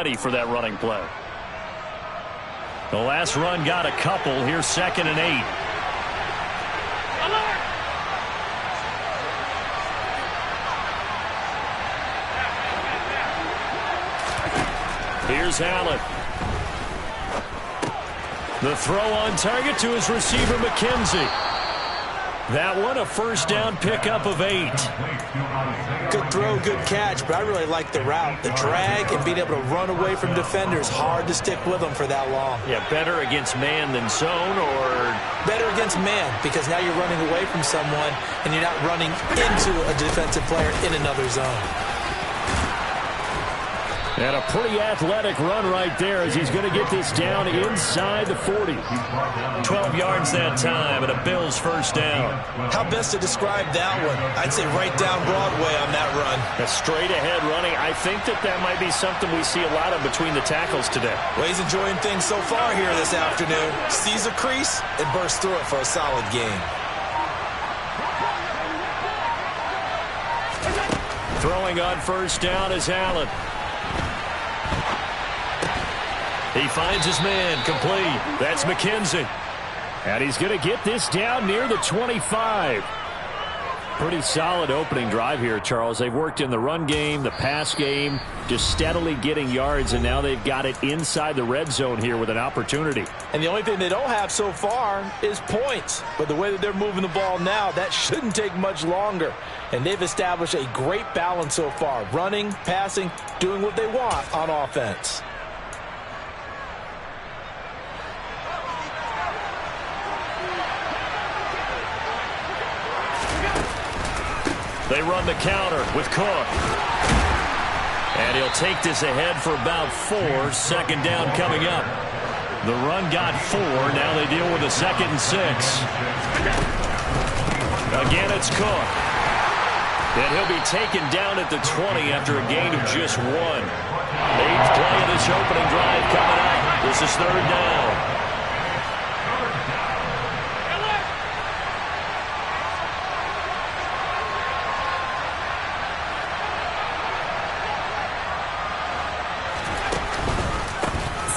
ready for that running play. The last run got a couple. Here's 2nd and 8. Here's Allen. The throw on target to his receiver, McKenzie. That one, a first down pickup of 8. Good throw, good catch, but I really like the route. The drag and being able to run away from defenders, hard to stick with them for that long. Yeah, better against man than zone, or? Better against man, because now you're running away from someone and you're not running into a defensive player in another zone. And a pretty athletic run right there as he's going to get this down inside the 40. 12 yards that time and a Bills first down. How best to describe that one? I'd say right down Broadway on that run. A straight ahead running. I think that might be something we see a lot of between the tackles today. Well, he's enjoying things so far here this afternoon. Sees a crease and bursts through it for a solid gain. Throwing on first down is Allen. He finds his man, complete. That's McKenzie. And he's going to get this down near the 25. Pretty solid opening drive here, Charles. They've worked in the run game, the pass game, just steadily getting yards, and now they've got it inside the red zone here with an opportunity. And the only thing they don't have so far is points. But the way that they're moving the ball now, that shouldn't take much longer. And they've established a great balance so far. Running, passing, doing what they want on offense. They run the counter with Cook. And he'll take this ahead for about 4. 2nd down coming up. The run got 4. Now they deal with a 2nd and 6. Again, it's Cook. And he'll be taken down at the 20 after a gain of just 1. 8th play of this opening drive coming up. This is 3rd down.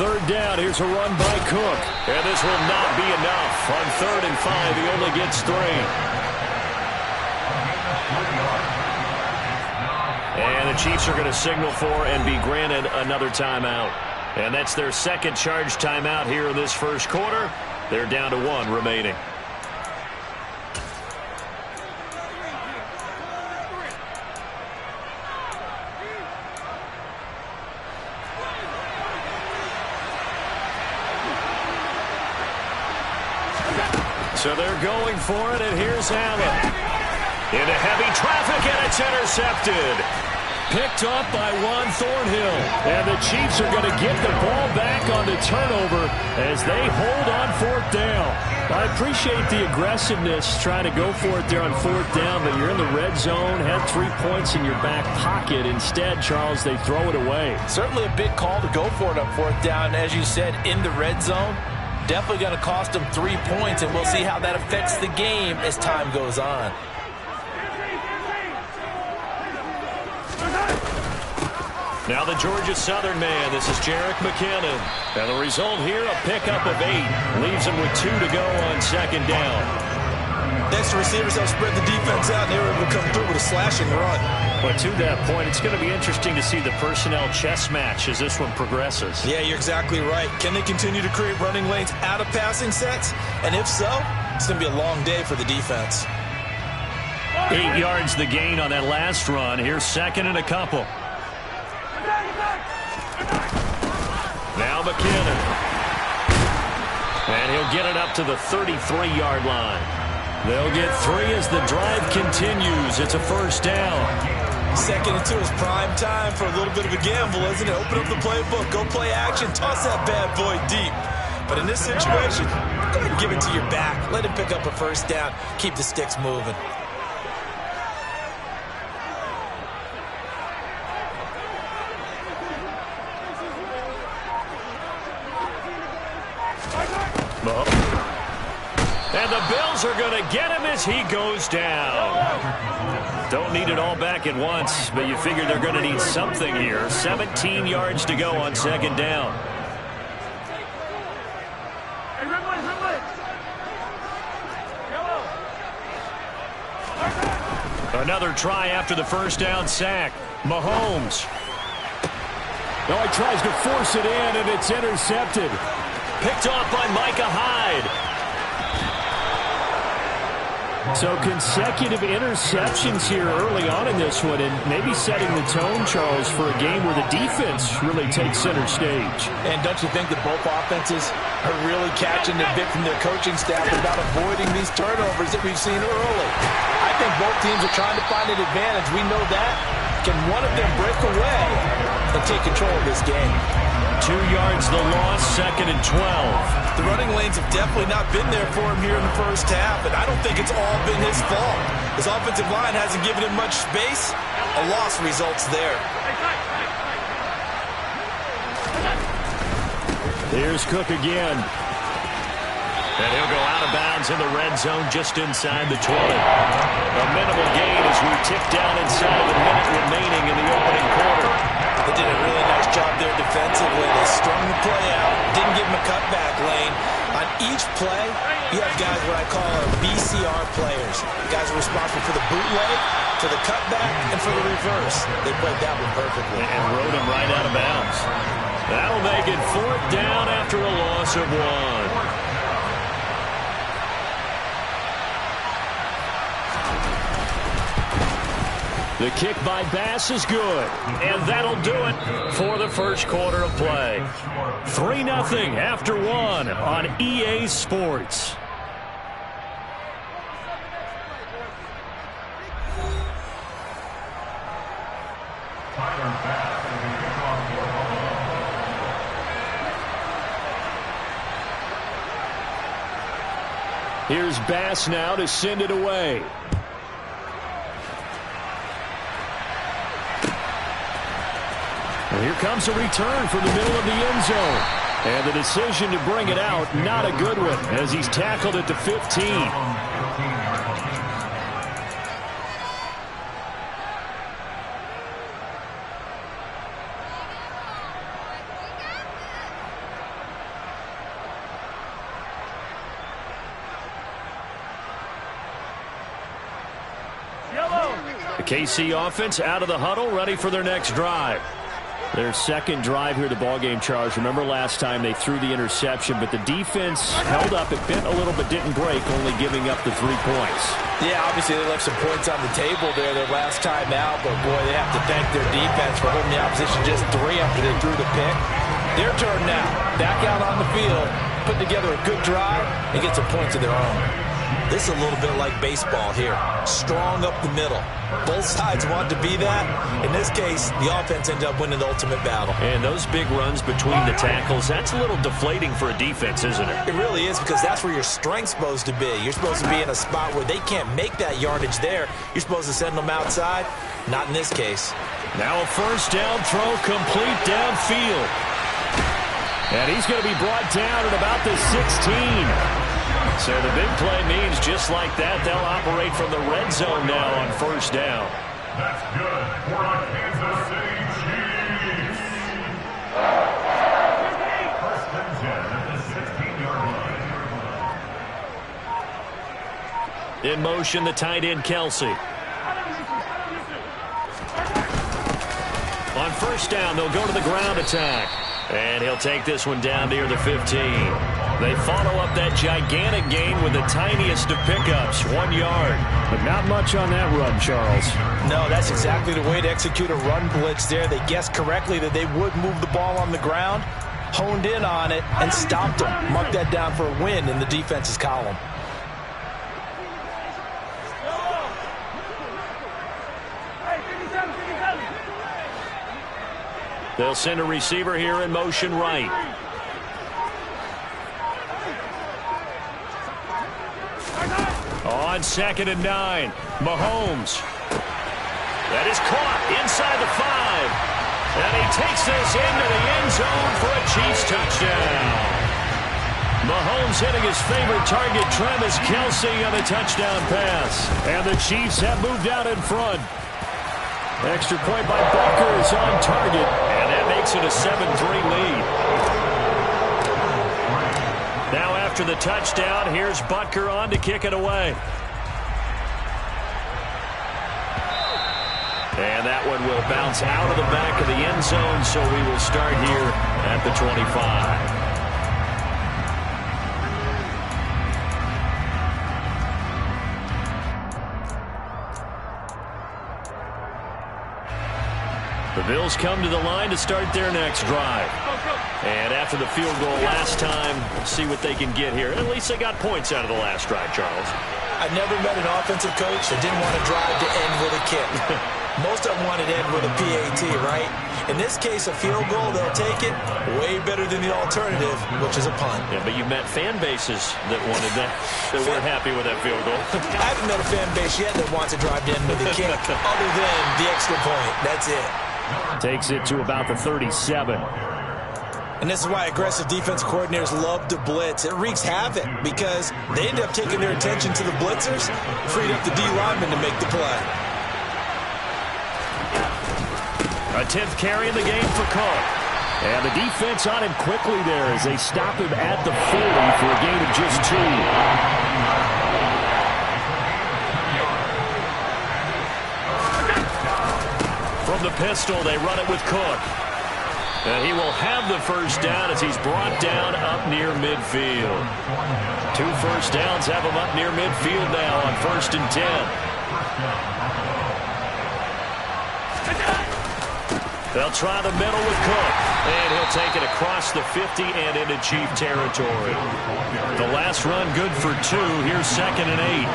Third down, here's a run by Cook. And this will not be enough. On 3rd and 5, he only gets 3. And the Chiefs are going to signal for and be granted another timeout. And that's their 2nd charge timeout here in this first quarter. They're down to 1 remaining. So they're going for it, and here's Allen. Into heavy traffic, and it's intercepted. Picked off by Juan Thornhill. And the Chiefs are going to get the ball back on the turnover as they hold on 4th down. I appreciate the aggressiveness trying to go for it there on 4th down, but you're in the red zone, had 3 points in your back pocket. Instead, Charles, they throw it away. Certainly a big call to go for it on 4th down. As you said, in the red zone. Definitely going to cost them 3 points, and we'll see how that affects the game as time goes on. Now the Georgia Southern man. This is Jerick McKinnon. And the result here, a pickup of 8. Leaves him with 2 to go on 2nd down. Next, receivers have spread the defense out, and they were able to come through with a slashing run. But to that point, it's going to be interesting to see the personnel chess match as this one progresses. Yeah, you're exactly right. Can they continue to create running lanes out of passing sets? And if so, it's going to be a long day for the defense. 8 yards the gain on that last run. Here's 2nd and a couple. Now McKinnon. And he'll get it up to the 33-yard line. They'll get 3 as the drive continues. It's a first down. 2nd and 2 is prime time for a little bit of a gamble, isn't it? Open up the playbook, go play action, toss that bad boy deep. But in this situation, go ahead and give it to your back. Let him pick up a first down. Keep the sticks moving. And the Bills are going to get him as he goes down. Don't need it all back at once, but you figure they're going to need something here. 17 yards to go on second down. Another try after the first down sack. Mahomes. No, he tries to force it in, and it's intercepted. Picked off by Micah Hyde. So consecutive interceptions here early on in this one, and maybe setting the tone, Charles, for a game where the defense really takes center stage. And don't you think that both offenses are really catching the bit from their coaching staff about avoiding these turnovers that we've seen early? I think both teams are trying to find an advantage. We know that. Can one of them break away and take control of this game? 2 yards the loss, second and 12. The running lanes have definitely not been there for him here in the first half, and I don't think it's all been his fault. His offensive line hasn't given him much space. A loss results there. Here's Cook again. And he'll go out of bounds in the red zone just inside the 20. A minimal gain as we tick down inside of a minute remaining in the opening quarter. They did a really nice job there defensively. They strung the play out, didn't give him a cutback lane. On each play, you have guys what I call BCR players. Guys are responsible for the bootleg, for the cutback, and for the reverse. They played that one perfectly. And rode him right out of bounds. That'll make it fourth down after a loss of 1. The kick by Bass is good, and that'll do it for the first quarter of play. 3-0 after 1 on EA Sports. Here's Bass now to send it away. Here comes a return from the middle of the end zone. And the decision to bring it out, not a good one, as he's tackled at the 15. The KC offense out of the huddle, ready for their next drive. Their second drive here, the ballgame, Charles. Remember last time they threw the interception, but the defense held up. It bent a little but didn't break, only giving up the 3 points. Yeah, obviously they left some points on the table there their last time out, but boy, they have to thank their defense for holding the opposition just 3 after they threw the pick. Their turn now. Back out on the field, put together a good drive, and get some points of their own. This is a little bit like baseball here. Strong up the middle. Both sides want to be that. In this case, the offense ended up winning the ultimate battle. And those big runs between the tackles, that's a little deflating for a defense, isn't it? It really is, because that's where your strength's supposed to be. You're supposed to be in a spot where they can't make that yardage there. You're supposed to send them outside. Not in this case. Now a first down throw complete downfield. And he's going to be brought down at about the 16. So the big play means just like that, they'll operate from the red zone now on first down. That's good for the Kansas City Chiefs. First and 10 at the 16-yard line. In motion, the tight end, Kelsey. On first down, they'll go to the ground attack. And he'll take this one down near the 15. They follow up that gigantic gain with the tiniest of pickups, 1 yard. But not much on that run, Charles. No, that's exactly the way to execute a run blitz there. They guessed correctly that they would move the ball on the ground, honed in on it, and stopped them. Mark that down for a win in the defense's column. They'll send a receiver here in motion right. On second and 9, Mahomes. That is caught inside the 5. And he takes this into the end zone for a Chiefs touchdown. Mahomes hitting his favorite target, Travis Kelce, on a touchdown pass. And the Chiefs have moved out in front. Extra point by Butker is on target, and that makes it a 7-3 lead. Now after the touchdown, here's Butker on to kick it away. And that one will bounce out of the back of the end zone, so we will start here at the 25. The Bills come to the line to start their next drive. And after the field goal last time, see what they can get here. At least they got points out of the last drive, Charles. I've never met an offensive coach that didn't want to drive to end with a kick. Most of them wanted to end with a PAT, right? In this case, a field goal, they'll take it. Way better than the alternative, which is a punt. Yeah, but you've met fan bases that wanted that, that weren't happy with that field goal. I haven't met a fan base yet that wants to drive to end with a kick, other than the extra point. That's it. Takes it to about the 37. And this is why aggressive defense coordinators love to blitz. It wreaks havoc because they end up taking their attention to the blitzers, freed up the D lineman to make the play. A 10th carry in the game for Cook. And the defense on him quickly there as they stop him at the 40 for a gain of just 2. From the pistol, they run it with Cook. And he will have the first down as he's brought down up near midfield. 2 first downs have him up near midfield now on 1st and 10. They'll try the middle with Cook. And he'll take it across the 50 and into Chief territory. The last run good for 2. Here's 2nd and 8.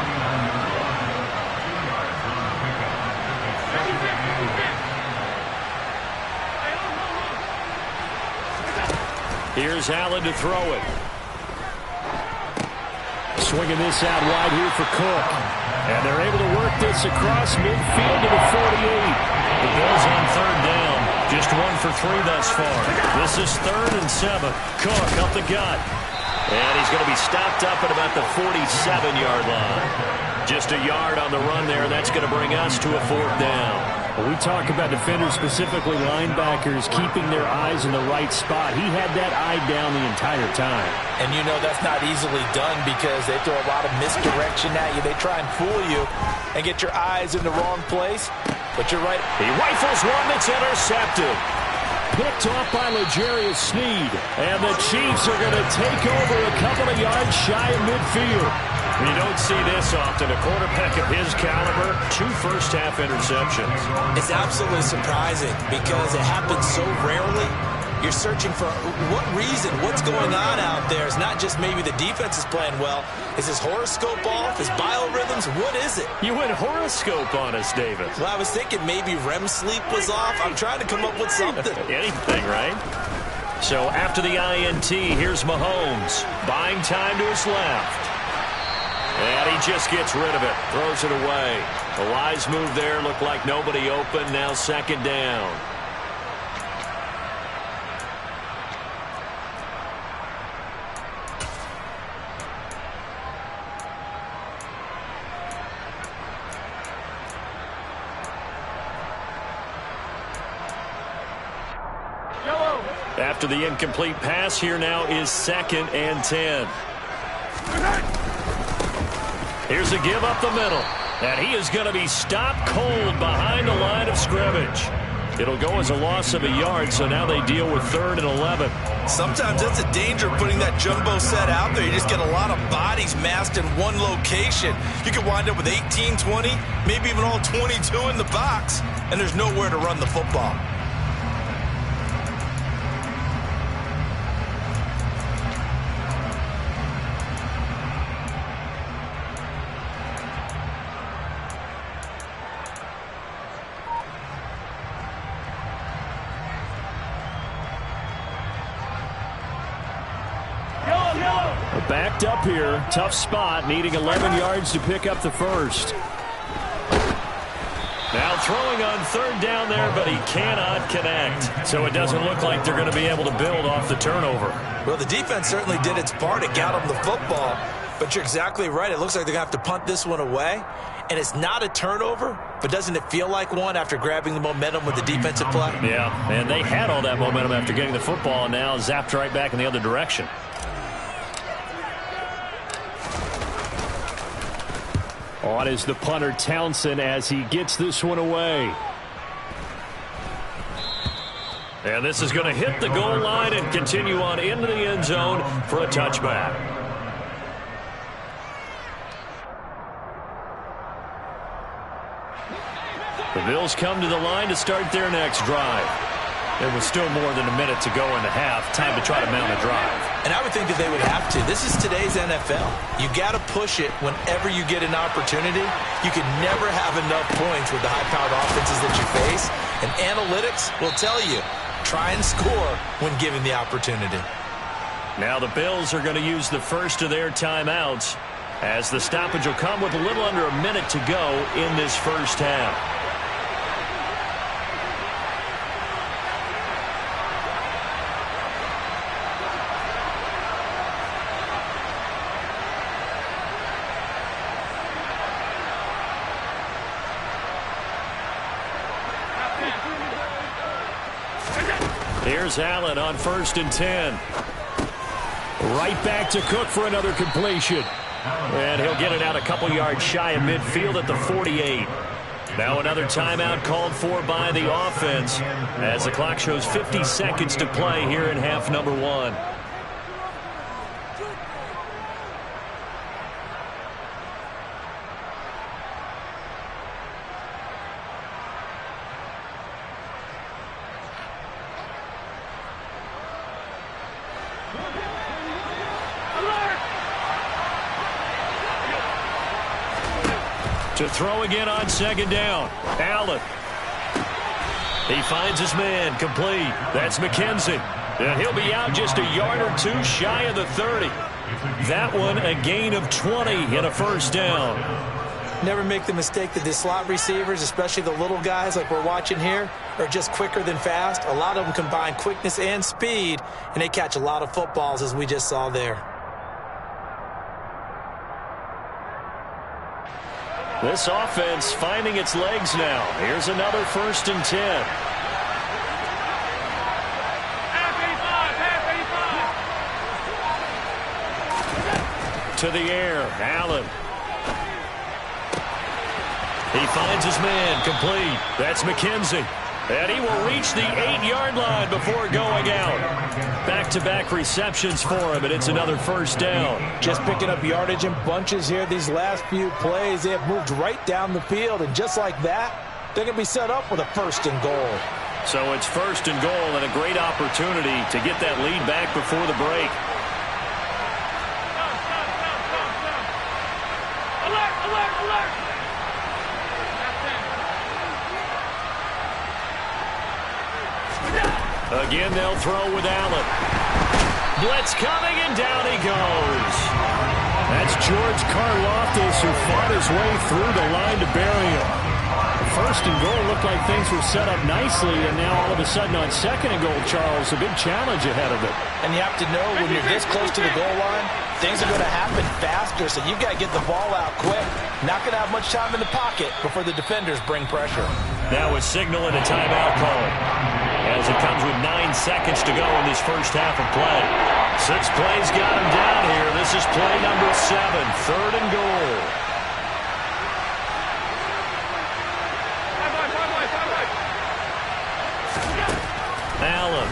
Here's Allen to throw it. Swinging this out wide here for Cook. And they're able to work this across midfield to the 48. The Bills on 3rd down. Just 1 for 3 thus far. This is 3rd and 7. Cook up the gut. And he's going to be stopped up at about the 47-yard line. Just a yard on the run there. That's going to bring us to a 4th down. When we talk about defenders, specifically linebackers, keeping their eyes in the right spot, he had that eye down the entire time. And you know that's not easily done because they throw a lot of misdirection at you. They try and fool you and get your eyes in the wrong place. But you're right. He rifles one that's intercepted. Picked off by L'Jarius Sneed. And the Chiefs are going to take over a couple of yards shy of midfield. We don't see this often. A quarterback of his caliber, 2 first-half interceptions. It's absolutely surprising because it happens so rarely. You're searching for what reason, what's going on out there. It's not just maybe the defense is playing well. Is his horoscope off? His biorhythms? What is it? You went horoscope on us, David. Well, I was thinking maybe REM sleep was off. I'm trying to come up with something. Anything, right? So after the INT, here's Mahomes. Buying time to his left. And he just gets rid of it. Throws it away. The wise move there. Looked like nobody open. Now 2nd down. After the incomplete pass, here now is 2nd and 10. Here's a give up the middle. And he is going to be stopped cold behind the line of scrimmage. It'll go as a loss of a yard, so now they deal with 3rd and 11. Sometimes that's a danger of putting that jumbo set out there. You just get a lot of bodies massed in one location. You could wind up with 18, 20, maybe even all 22 in the box, and there's nowhere to run the football. Backed up here. Tough spot. Needing 11 yards to pick up the first. Now throwing on third down there, but he cannot connect. So it doesn't look like they're going to be able to build off the turnover. Well, the defense certainly did its part. It got them the football. But you're exactly right. It looks like they're going to have to punt this one away. And it's not a turnover, but doesn't it feel like one after grabbing the momentum with the defensive play? Yeah, and they had all that momentum after getting the football, and now zapped right back in the other direction. On is the punter Townsend as he gets this one away. And this is going to hit the goal line and continue on into the end zone for a touchback. The Bills come to the line to start their next drive. There was still more than a minute to go in the half. Time to try to mount a drive. And I would think that they would have to. This is today's NFL. You got to push it whenever you get an opportunity. You can never have enough points with the high-powered offenses that you face. And analytics will tell you, try and score when given the opportunity. Now the Bills are going to use the first of their timeouts, as the stoppage will come with a little under a minute to go in this first half. Here's Allen on 1st and 10. Right back to Cook for another completion. And he'll get it out a couple yards shy of midfield at the 48. Now another timeout called for by the offense as the clock shows 50 seconds to play here in half number 1. To throw again on 2nd down. Allen. He finds his man, complete. That's McKenzie. And he'll be out just a yard or two shy of the 30. That one a gain of 20 and a first down. Never make the mistake that the slot receivers, especially the little guys like we're watching here, are just quicker than fast. A lot of them combine quickness and speed, and they catch a lot of footballs as we just saw there. This offense finding its legs now. Here's another 1st and 10. To the air, Allen. He finds his man, complete. That's McKenzie. And he will reach the 8-yard line before going out. Back-to-back receptions for him, and it's another first down. Just picking up yardage in bunches here these last few plays. They have moved right down the field, and just like that, they're going to be set up with a 1st and goal. So it's 1st and goal and a great opportunity to get that lead back before the break. Alert, alert, alert! Again, they'll throw with Allen. Blitz coming, and down he goes. That's George Karlaftis, who fought his way through the line to bury him. 1st and goal looked like things were set up nicely, and now all of a sudden on 2nd and goal, Charles, a big challenge ahead of it. And you have to know when you're this close to the goal line, things are going to happen faster, so you've got to get the ball out quick. Not going to have much time in the pocket before the defenders bring pressure. Now a signal and a timeout call, as it comes with 9 seconds to go in this first half of play. 6 plays got him down here. This is play number 7, 3rd and goal. Allen.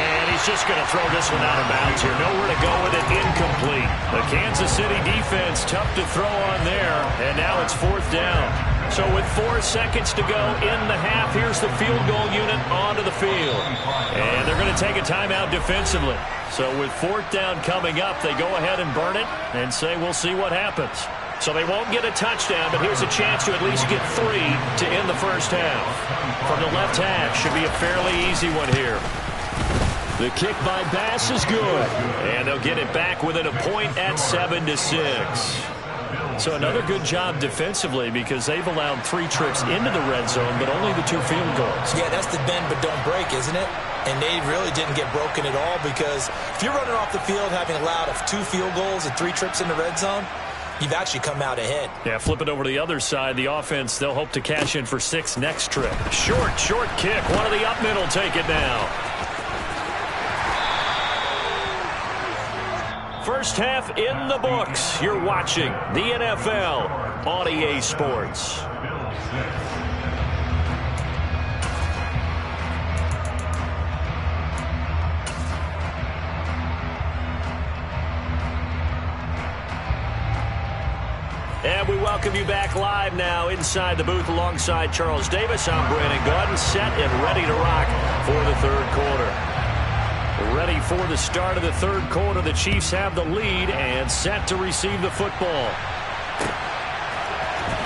And he's just going to throw this one out of bounds here. Nowhere to go with it, incomplete. The Kansas City defense tough to throw on there, and now it's 4th down. So with 4 seconds to go in the half, here's the field goal unit onto the field. And they're going to take a timeout defensively. So with 4th down coming up, they go ahead and burn it and say we'll see what happens. So they won't get a touchdown, but here's a chance to at least get 3 to end the first half. From the left hash, should be a fairly easy one here. The kick by Bass is good. And they'll get it back within a point at 7-6. So another good job defensively because they've allowed 3 trips into the red zone, but only the 2 field goals. Yeah, that's the bend but don't break, isn't it? And they really didn't get broken at all because if you're running off the field having allowed 2 field goals and 3 trips in the red zone, you've actually come out ahead. Yeah, flip it over to the other side. The offense, they'll hope to cash in for 6 next trip. Short kick. One of the up middle take it now. First half in the books. You're watching the NFL on EA Sports. And we welcome you back live now inside the booth alongside Charles Davis. I'm Brandon Gaudin, set and ready to rock for the third quarter. Ready for the start of the third quarter. The Chiefs have the lead and set to receive the football.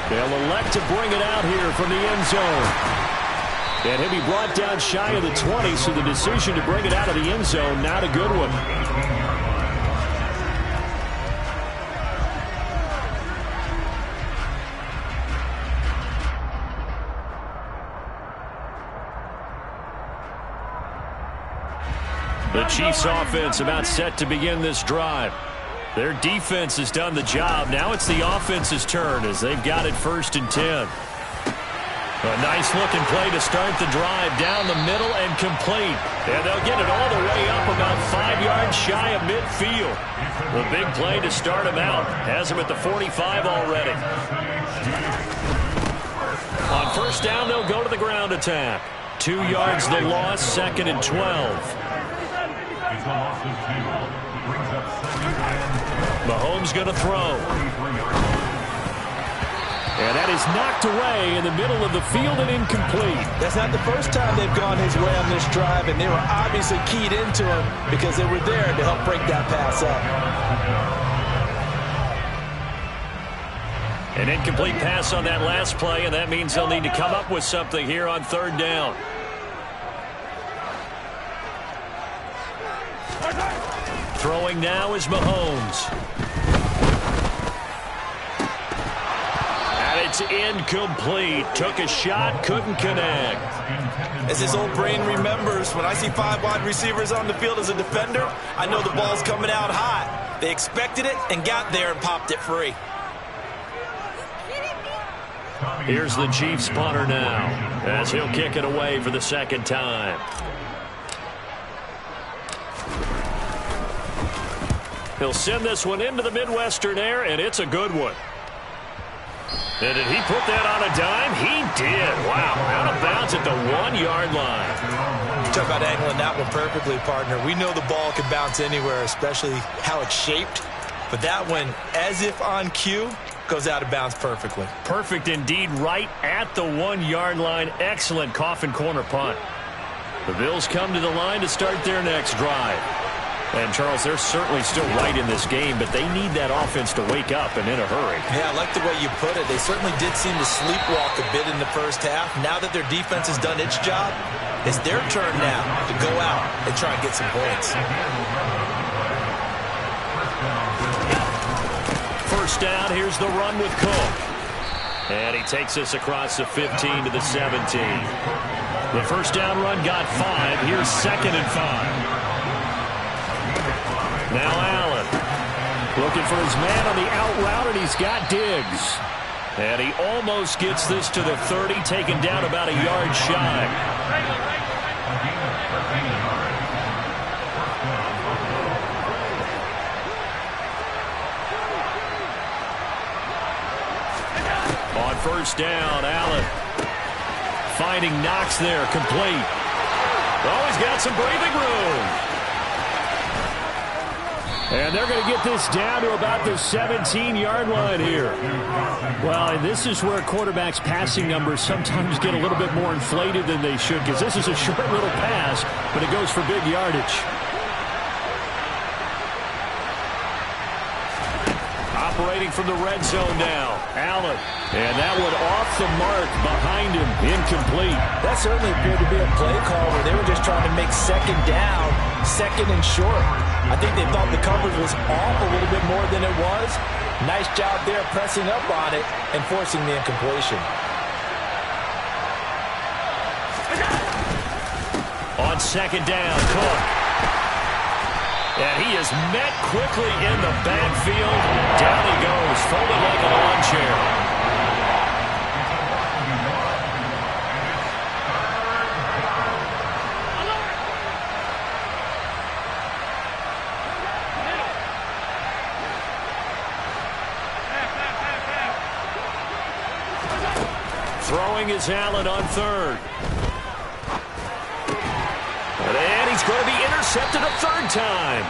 They'll elect to bring it out here from the end zone. And he'll be brought down shy of the 20, so the decision to bring it out of the end zone, not a good one. The Chiefs offense about set to begin this drive. Their defense has done the job. Now it's the offense's turn as they've got it 1st and 10. A nice looking play to start the drive down the middle and complete. And they'll get it all the way up about 5 yards shy of midfield. The big play to start him out. Has him at the 45 already. On 1st down, they'll go to the ground attack. 2 yards the loss, 2nd and 12. Mahomes going to throw. And that is knocked away in the middle of the field and incomplete. That's not the first time they've gone his way on this drive, and they were obviously keyed into him because they were there to help break that pass up. An incomplete pass on that last play, and that means they'll need to come up with something here on 3rd down. Throwing now is Mahomes. And it's incomplete. Took a shot, couldn't connect. As his old brain remembers, when I see 5 wide receivers on the field as a defender, I know the ball's coming out hot. They expected it and got there and popped it free. Here's the Chiefs punter now as he'll kick it away for the 2nd time. He'll send this one into the Midwestern air, and it's a good one. And did he put that on a dime? He did. Wow, out of bounds at the 1-yard line. Talk about angling that one perfectly, partner. We know the ball can bounce anywhere, especially how it's shaped. But that one, as if on cue, goes out of bounds perfectly. Perfect indeed, right at the 1-yard line. Excellent coffin corner punt. The Bills come to the line to start their next drive. And, Charles, they're certainly still right in this game, but they need that offense to wake up and in a hurry. Yeah, I like the way you put it. They certainly did seem to sleepwalk a bit in the first half. Now that their defense has done its job, it's their turn now to go out and try and get some points. 1st down, here's the run with Cook. And he takes us across the 15 to the 17. The 1st down run got 5. Here's 2nd and 5. Now Allen looking for his man on the out route, and he's got Diggs. And he almost gets this to the 30, taken down about a yard shy. On 1st down, Allen finding Knox there, complete. Oh, he's got some breathing room. And they're going to get this down to about the 17-yard line here. Well, and this is where quarterbacks' passing numbers sometimes get a little bit more inflated than they should, because this is a short little pass, but it goes for big yardage. Operating from the red zone now, Allen. And that one off the mark behind him, incomplete. That certainly appeared to be a play call where they were just trying to make 2nd down, 2nd and short. I think they thought the coverage was off a little bit more than it was, Nice job there pressing up on it and forcing the incompletion. On second down, Cook. And he is met quickly in the backfield. Down he goes, folded like a lawn chair. Throwing is Allen on third. And he's going to be intercepted a third time.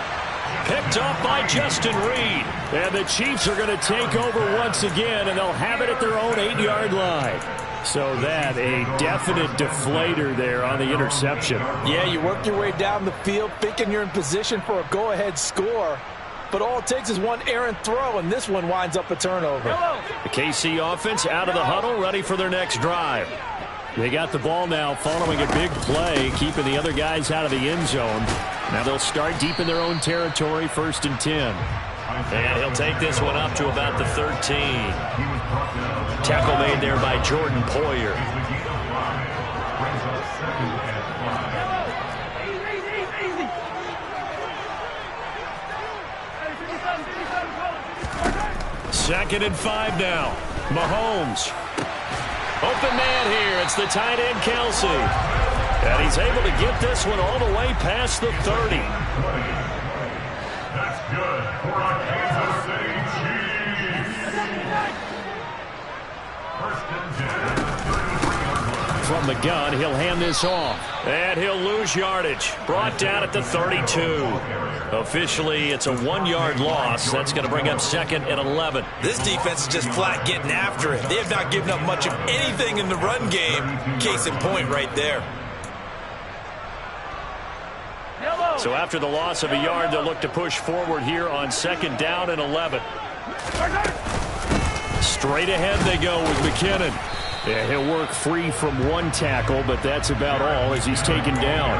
Picked up by Justin Reed. And the Chiefs are going to take over once again, and they'll have it at their own 8-yard line. So that, a definite deflator there on the interception. Yeah, you work your way down the field thinking you're in position for a go-ahead score. But all it takes is one errant throw, and this one winds up a turnover. The KC offense out of the huddle, ready for their next drive. They got the ball now following a big play, keeping the other guys out of the end zone. Now they'll start deep in their own territory, 1st and 10. And he'll take this one up to about the 13. Tackle made there by Jordan Poyer. Second and 5 now. Mahomes. Open man here. It's the tight end, Kelsey. And he's able to get this one all the way past the 30. That's good for a Kansas City Chiefs. First and 10. From the gun, he'll hand this off. And he'll lose yardage. Brought down at the 32. Officially, it's a 1-yard loss. That's going to bring up 2nd and 11. This defense is just flat getting after it. They have not given up much of anything in the run game. Case in point right there. So after the loss of a yard, they'll look to push forward here on 2nd down and 11. Straight ahead they go with McKinnon. Yeah, he'll work free from one tackle, but that's about all as he's taken down.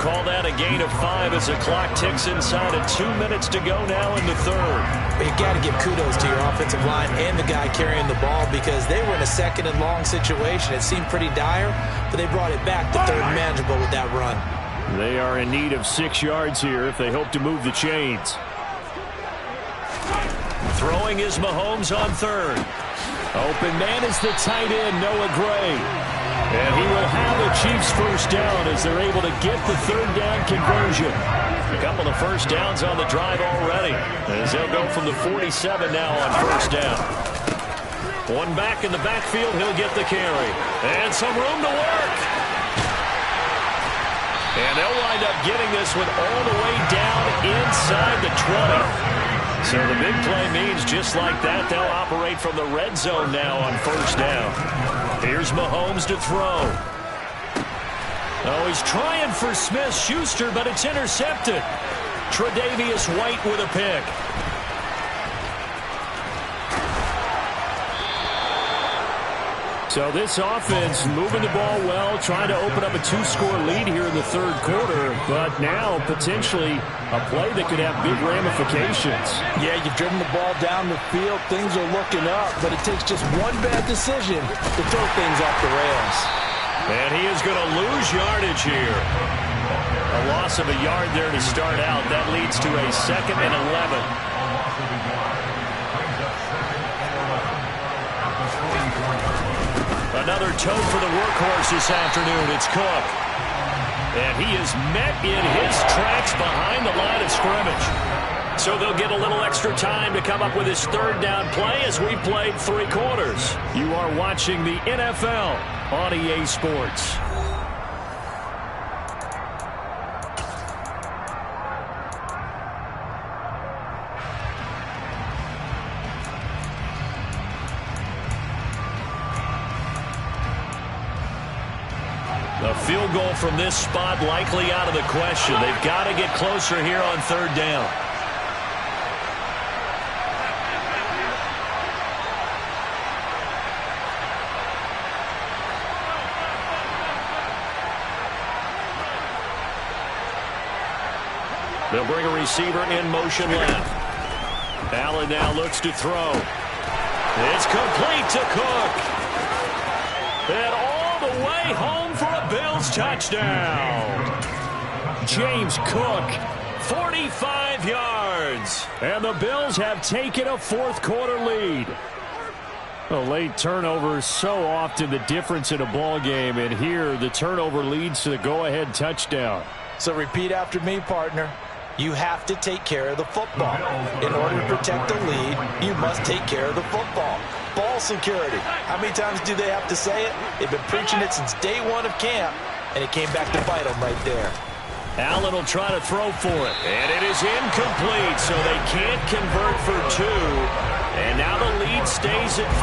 Call that a gain of 5 as the clock ticks inside of 2 minutes to go now in the third. But you got to give kudos to your offensive line and the guy carrying the ball because they were in a 2nd and long situation. It seemed pretty dire, but they brought it back to 3rd and manageable with that run. They are in need of 6 yards here if they hope to move the chains. Throwing is Mahomes on third. Open man is the tight end, Noah Gray. And he will have a Chiefs first down as they're able to get the 3rd down conversion. A couple of first downs on the drive already as they'll go from the 47 now on 1st down. One back in the backfield, he'll get the carry. And some room to work. And they'll wind up getting this one all the way down inside the 20. So the big play means just like that, they'll operate from the red zone now on 1st down. Here's Mahomes to throw. Oh, he's trying for Smith-Schuster, but it's intercepted. Tre'Davious White with a pick. So this offense moving the ball well, trying to open up a 2-score lead here in the 3rd quarter, but now potentially a play that could have big ramifications. Yeah, you've driven the ball down the field. Things are looking up, but it takes just one bad decision to throw things off the rails. And he is going to lose yardage here. A loss of a yard there to start out. That leads to a 2nd and 11. Another toe for the workhorse this afternoon. It's Cook. And he is met in his tracks behind the line of scrimmage. So they'll get a little extra time to come up with his 3rd down play as we played 3 quarters. You are watching the NFL on EA Sports. A field goal from this spot likely out of the question. They've got to get closer here on 3rd down. They'll bring a receiver in motion left. Allen now looks to throw. It's complete to Cook. And all the way home for a Bills touchdown. James Cook, 45 yards. And the Bills have taken a fourth-quarter lead. A late turnover is so often the difference in a ball game, and here the turnover leads to the go-ahead touchdown. So repeat after me, partner. You have to take care of the football. In order to protect the lead, you must take care of the football. Ball security. How many times do they have to say it? They've been preaching it since day one of camp, and it came back to bite them right there. Allen will try to throw for it, and it is incomplete, so they can't convert for two. And now the lead stays at 5.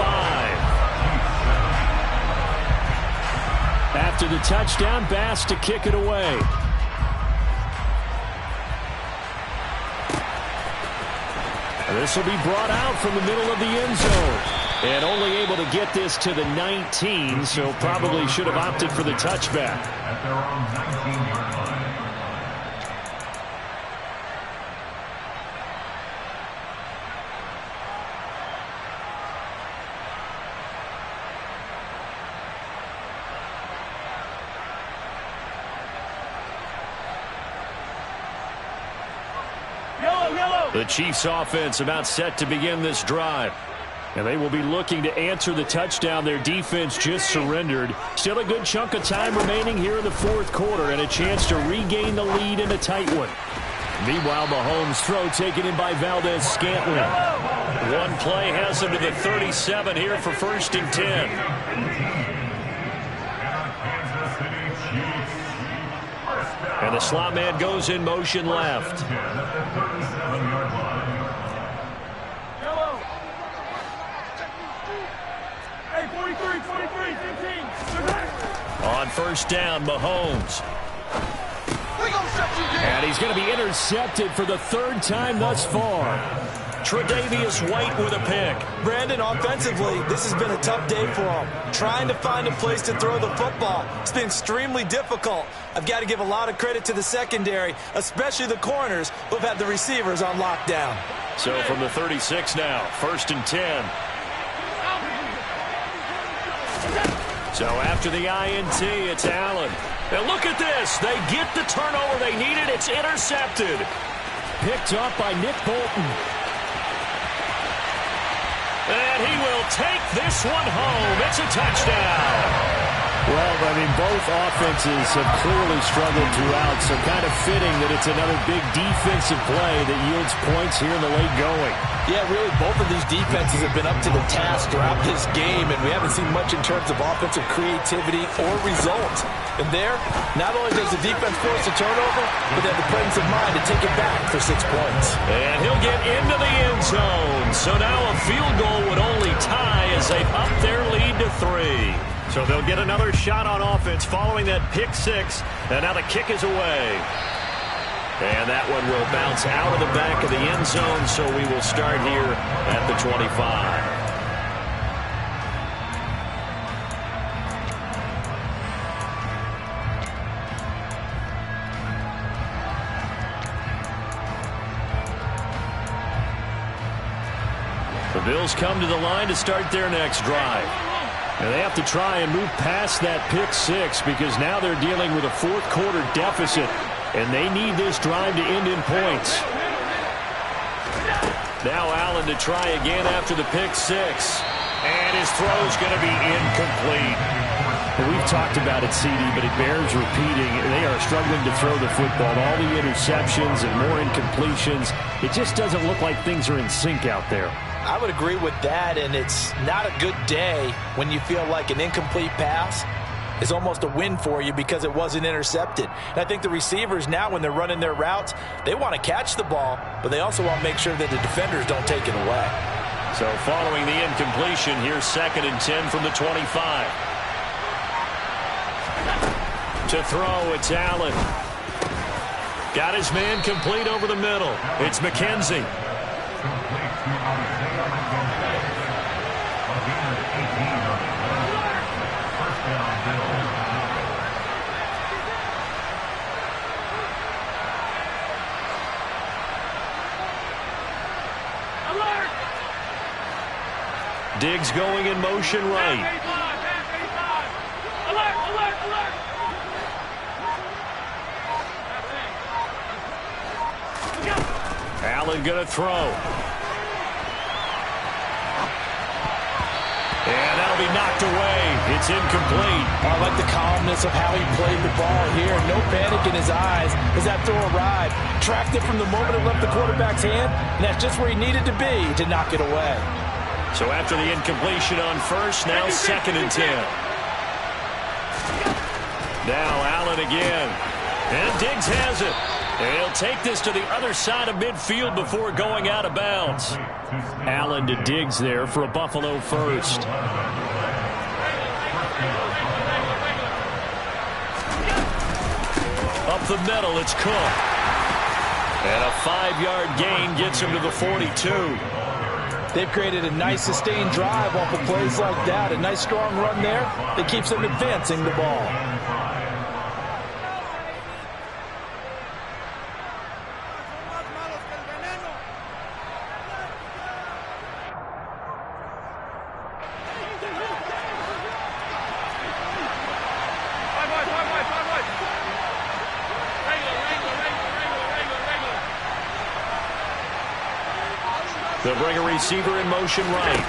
After the touchdown, Bass to kick it away. This will be brought out from the middle of the end zone. And only able to get this to the 19, so probably should have opted for the touchback. At their own 19-yard line. The Chiefs offense about set to begin this drive. And they will be looking to answer the touchdown their defense just surrendered. Still a good chunk of time remaining here in the fourth quarter and a chance to regain the lead in a tight one. Meanwhile, Mahomes' throw taken in by Valdez-Scantling. One play has him to the 37 here for 1st and 10. And the slot man goes in motion left. On 1st down, Mahomes. And he's going to be intercepted for the 3rd time thus far. Tre'Davious White with a pick. Brandon, offensively, this has been a tough day for him. Trying to find a place to throw the football. It's been extremely difficult. I've got to give a lot of credit to the secondary, especially the corners who have had the receivers on lockdown. So from the 36 now, 1st and 10. So after the INT, it's Allen. And look at this. They get the turnover they needed. It's intercepted. Picked up by Nick Bolton. And he will take this one home. It's a touchdown. Well, I mean, both offenses have clearly struggled throughout, so kind of fitting that it's another big defensive play that yields points here in the late going. Yeah, really, both of these defenses have been up to the task throughout this game, and we haven't seen much in terms of offensive creativity or result. And there, not only does the defense force a turnover, but they have the presence of mind to take it back for 6 points. And he'll get into the end zone. So now a field goal would only tie as they've upped their lead to 3. So they'll get another shot on offense following that pick 6. And now the kick is away. And that one will bounce out of the back of the end zone, so we will start here at the 25. The Bills come to the line to start their next drive. And they have to try and move past that pick 6 because now they're dealing with a fourth-quarter deficit, and they need this drive to end in points. Now Allen to try again after the pick 6. And his throw's going to be incomplete. Well, we've talked about it, CD, but it bears repeating. They are struggling to throw the football. All the interceptions and more incompletions. It just doesn't look like things are in sync out there. I would agree with that, and it's not a good day when you feel like an incomplete pass is almost a win for you because it wasn't intercepted. And I think the receivers now, when they're running their routes, they want to catch the ball, but they also want to make sure that the defenders don't take it away. So following the incompletion, here's 2nd and 10 from the 25. To throw, it's Allen. Got his man complete over the middle. It's McKenzie. Diggs going in motion right. Allen going to throw. And that'll be knocked away. It's incomplete. I like the calmness of how he played the ball here. No panic in his eyes as that throw arrived. Tracked it from the moment it left the quarterback's hand, and that's just where he needed to be to knock it away. So after the incompletion on first, now 2nd and 10. Now Allen again. And Diggs has it. And he'll take this to the other side of midfield before going out of bounds. Allen to Diggs there for a Buffalo first. Up the middle, it's Cook. And a 5-yard gain gets him to the 42. They've created a nice sustained drive off of plays like that. A nice strong run there that keeps them advancing the ball. They'll bring a receiver in motion right.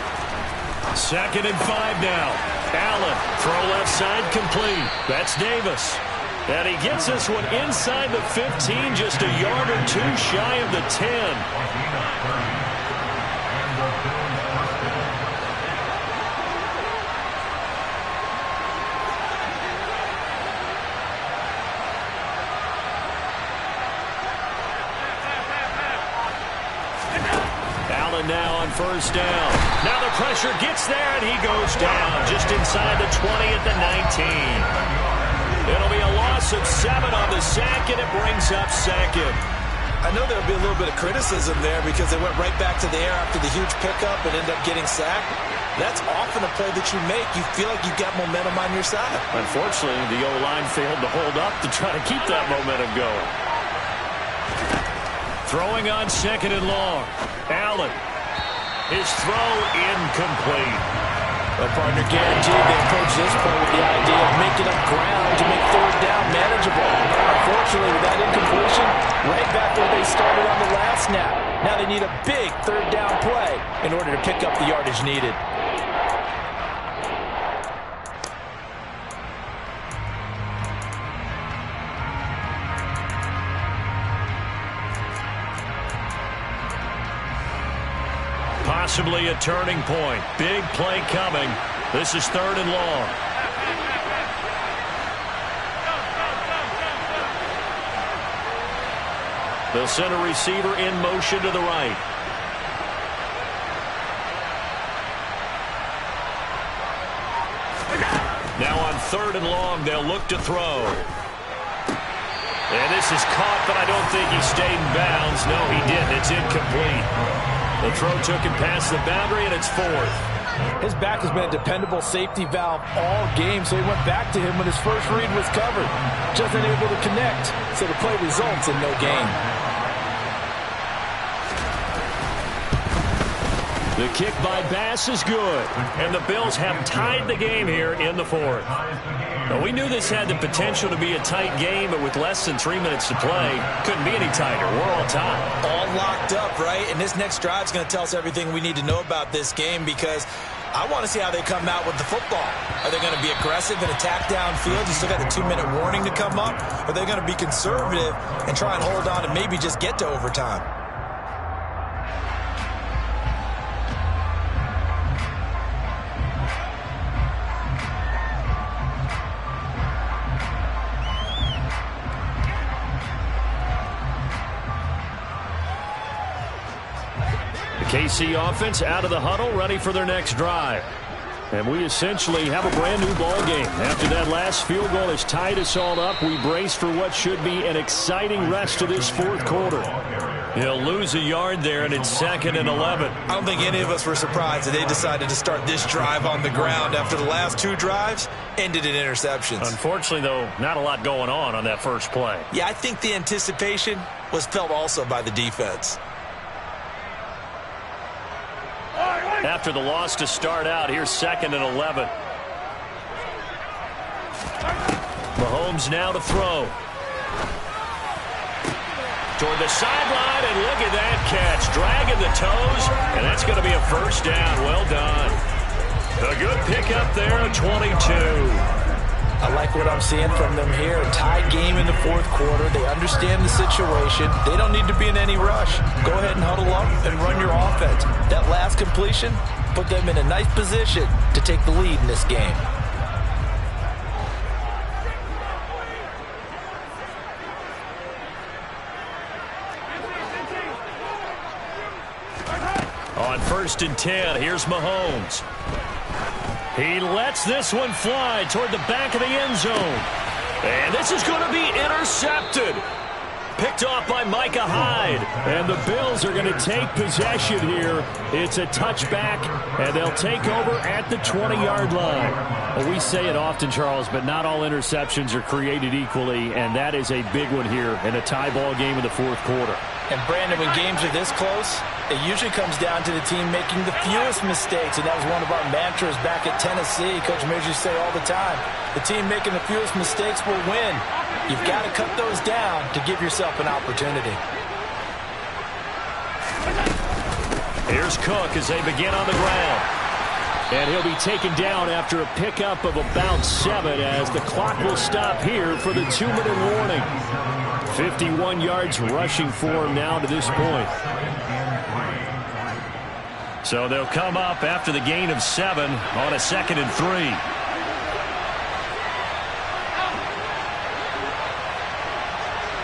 2nd and 5 now. Allen, throw left side, complete. That's Davis. And he gets this one inside the 15, just a yard or two shy of the 10. Now on first down. Now the pressure gets there, and he goes down just inside the 20 at the 19. It'll be a loss of 7 on the sack, and it brings up 2nd. I know there'll be a little bit of criticism there because they went right back to the air after the huge pickup and ended up getting sacked. That's often a play that you make. You feel like you've got momentum on your side. Unfortunately, the O-line failed to hold up to try to keep that momentum going. Throwing on 2nd and long. Allen. His throw incomplete. Well, partner, guaranteed they approach this play with the idea of making up ground to make 3rd down manageable. Unfortunately, with that incompletion, right back where they started on the last snap. Now they need a big 3rd down play in order to pick up the yardage needed. Possibly a turning point. Big play coming. This is 3rd and long. They'll send a receiver in motion to the right. Now on 3rd and long, they'll look to throw. And this is caught, but I don't think he stayed in bounds. No, he didn't. It's incomplete. The throw took him past the boundary, and it's 4th. His back has been a dependable safety valve all game, so he went back to him when his first read was covered. Just unable to connect, so the play results in no gain. The kick by Bass is good, and the Bills have tied the game here in the 4th. Now, we knew this had the potential to be a tight game, but with less than 3 minutes to play, couldn't be any tighter. We're all tied. All locked up, right? And this next drive is going to tell us everything we need to know about this game because I want to see how they come out with the football. Are they going to be aggressive and attack downfield? You still got the 2-minute warning to come up? Or are they going to be conservative and try and hold on and maybe just get to overtime? KC offense out of the huddle, ready for their next drive. And we essentially have a brand new ball game. After that last field goal has tied us all up, we brace for what should be an exciting rest of this 4th quarter. He'll lose a yard there, and it's 2nd and 11. I don't think any of us were surprised that they decided to start this drive on the ground after the last 2 drives ended in interceptions. Unfortunately, though, not a lot going on that first play. Yeah, I think the anticipation was felt also by the defense. After the loss to start out, here's 2nd and 11. Mahomes now to throw. Toward the sideline, and look at that catch. Dragging the toes, and that's going to be a first down. Well done. A good pickup there at 22. I like what I'm seeing from them here. A tie game in the 4th quarter. They understand the situation. They don't need to be in any rush. Go ahead and huddle up and run your offense. That last completion put them in a nice position to take the lead in this game. On 1st and 10, here's Mahomes. He lets this one fly toward the back of the end zone. And this is going to be intercepted. Picked off by Micah Hyde. And the Bills are going to take possession here. It's a touchback, and they'll take over at the 20-yard line. Well, we say it often, Charles, but not all interceptions are created equally, and that is a big one here in a tie ball game in the 4th quarter. And, Brandon, when games are this close, it usually comes down to the team making the fewest mistakes, and that was one of our mantras back at Tennessee. Coach Mears used to say all the time, the team making the fewest mistakes will win. You've got to cut those down to give yourself an opportunity. Here's Cook as they begin on the ground. And he'll be taken down after a pickup of about 7 as the clock will stop here for the 2-minute warning. 51 yards rushing for him now to this point. So they'll come up after the gain of 7 on a 2nd and 3.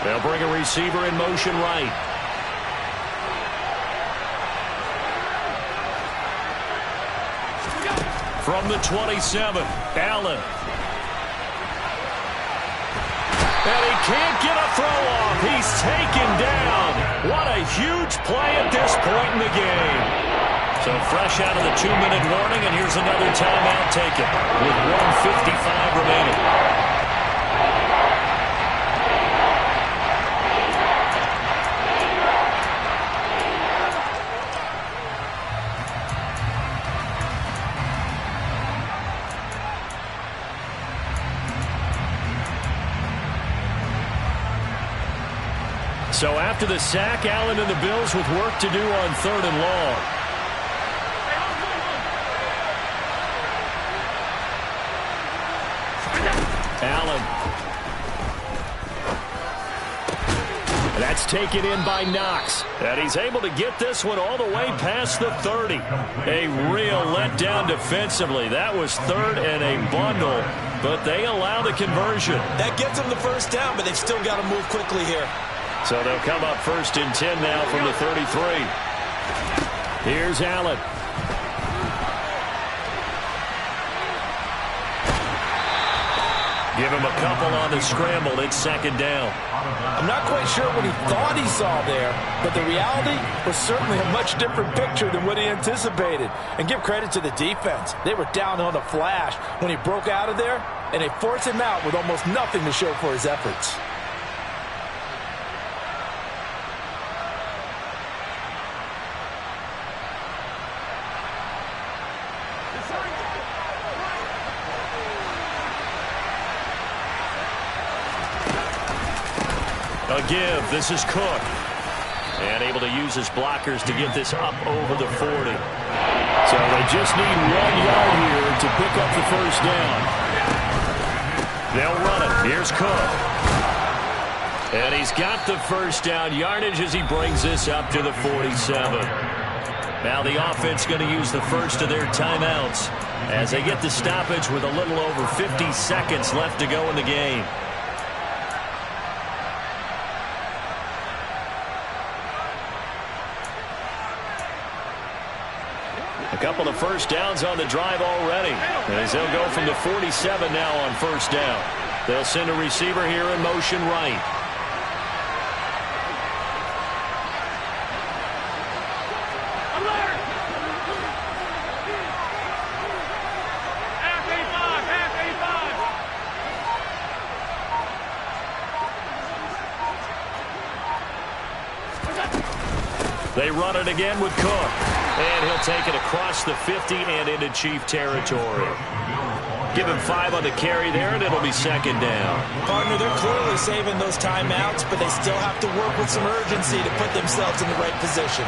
They'll bring a receiver in motion right. From the 27, Allen. And he can't get a throw off. He's taken down. What a huge play at this point in the game. So fresh out of the 2-minute warning, and here's another timeout taken with 1:55 remaining. So after the sack, Allen and the Bills with work to do on 3rd and long. Allen. That's taken in by Knox. And he's able to get this one all the way past the 30. A real letdown defensively. That was 3rd and a bundle, but they allow the conversion. That gets them the first down, but they've still got to move quickly here. So they'll come up 1st and 10 now from the 33. Here's Allen. Give him a couple on the scramble. It's 2nd down. I'm not quite sure what he thought he saw there, but the reality was certainly a much different picture than what he anticipated. And give credit to the defense. They were down on the flash when he broke out of there, and they forced him out with almost nothing to show for his efforts. A give. This is Cook. And able to use his blockers to get this up over the 40. So they just need 1 yard here to pick up the first down. They'll run it. Here's Cook. And he's got the first down yardage as he brings this up to the 47. Now the offense going to use the first of their timeouts as they get the stoppage with a little over 50 seconds left to go in the game. A couple of first downs on the drive already. As they'll go from the 47 now on first down. They'll send a receiver here in motion right. They run it again with Cook. And he'll take it across the 50 and into Chief territory. Give him 5 on the carry there, and it'll be second down. Partner, they're clearly saving those timeouts, but they still have to work with some urgency to put themselves in the right position.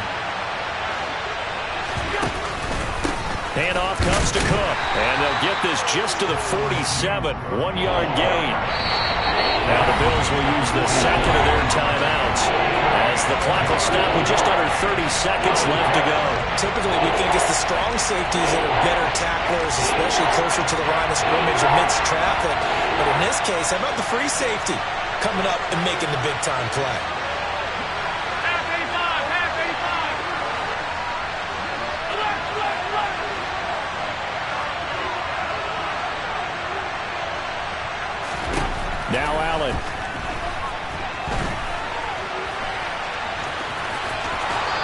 Handoff comes to Cook, and they'll get this just to the 47, 1-yard gain. Now the Bills will use the second of their timeouts as the clock will stop with just under 30 seconds left to go. Typically, we think it's the strong safeties that are better tacklers, especially closer to the line of scrimmage amidst traffic. But in this case, how about the free safety coming up and making the big-time play? Now Allen.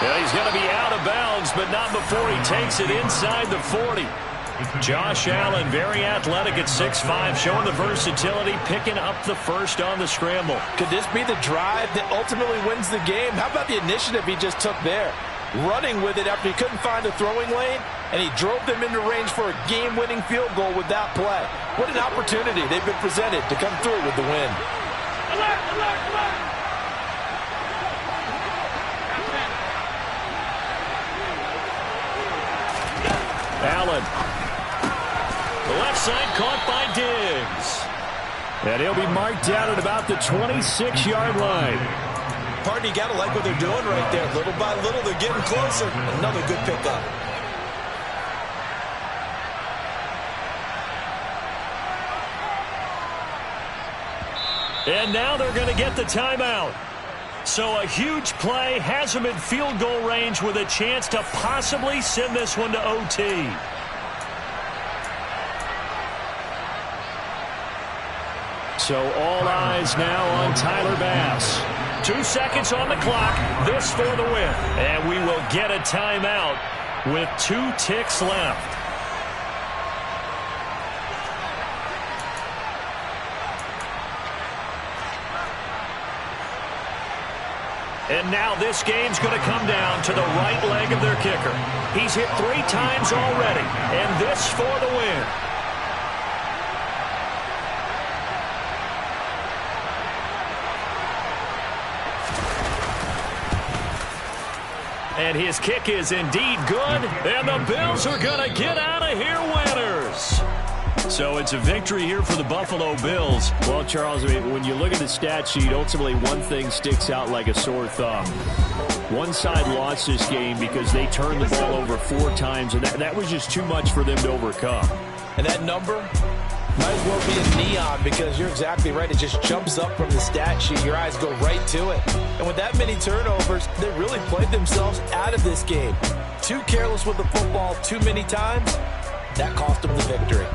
Well, he's going to be out of bounds, but not before he takes it inside the 40. Josh Allen, very athletic at 6'5", showing the versatility, picking up the first on the scramble. Could this be the drive that ultimately wins the game? How about the initiative he just took there? Running with it after he couldn't find a throwing lane, and he drove them into range for a game-winning field goal with that play. What an opportunity they've been presented to come through with the win. Alert, alert, alert. Allen. The left side caught by Diggs. And he'll be marked down at about the 26-yard line. Partner, you got to like what they're doing right there. Little by little, they're getting closer. Another good pickup. And now they're going to get the timeout. So a huge play has them in field goal range with a chance to possibly send this one to OT. So all eyes now on Tyler Bass. 2 seconds on the clock. This for the win. And we will get a timeout with 2 ticks left. And now this game's going to come down to the right leg of their kicker. He's hit 3 times already, and this for the win. And his kick is indeed good, and the Bills are going to get out of here winners. So it's a victory here for the Buffalo Bills. Well, Charles, I mean, when you look at the stat sheet, ultimately one thing sticks out like a sore thumb. One side lost this game because they turned the ball over 4 times, and that was just too much for them to overcome. And that number might as well be a neon because you're exactly right. It just jumps up from the stat sheet. Your eyes go right to it. And with that many turnovers, they really played themselves out of this game. Too careless with the football too many times. That cost them the victory.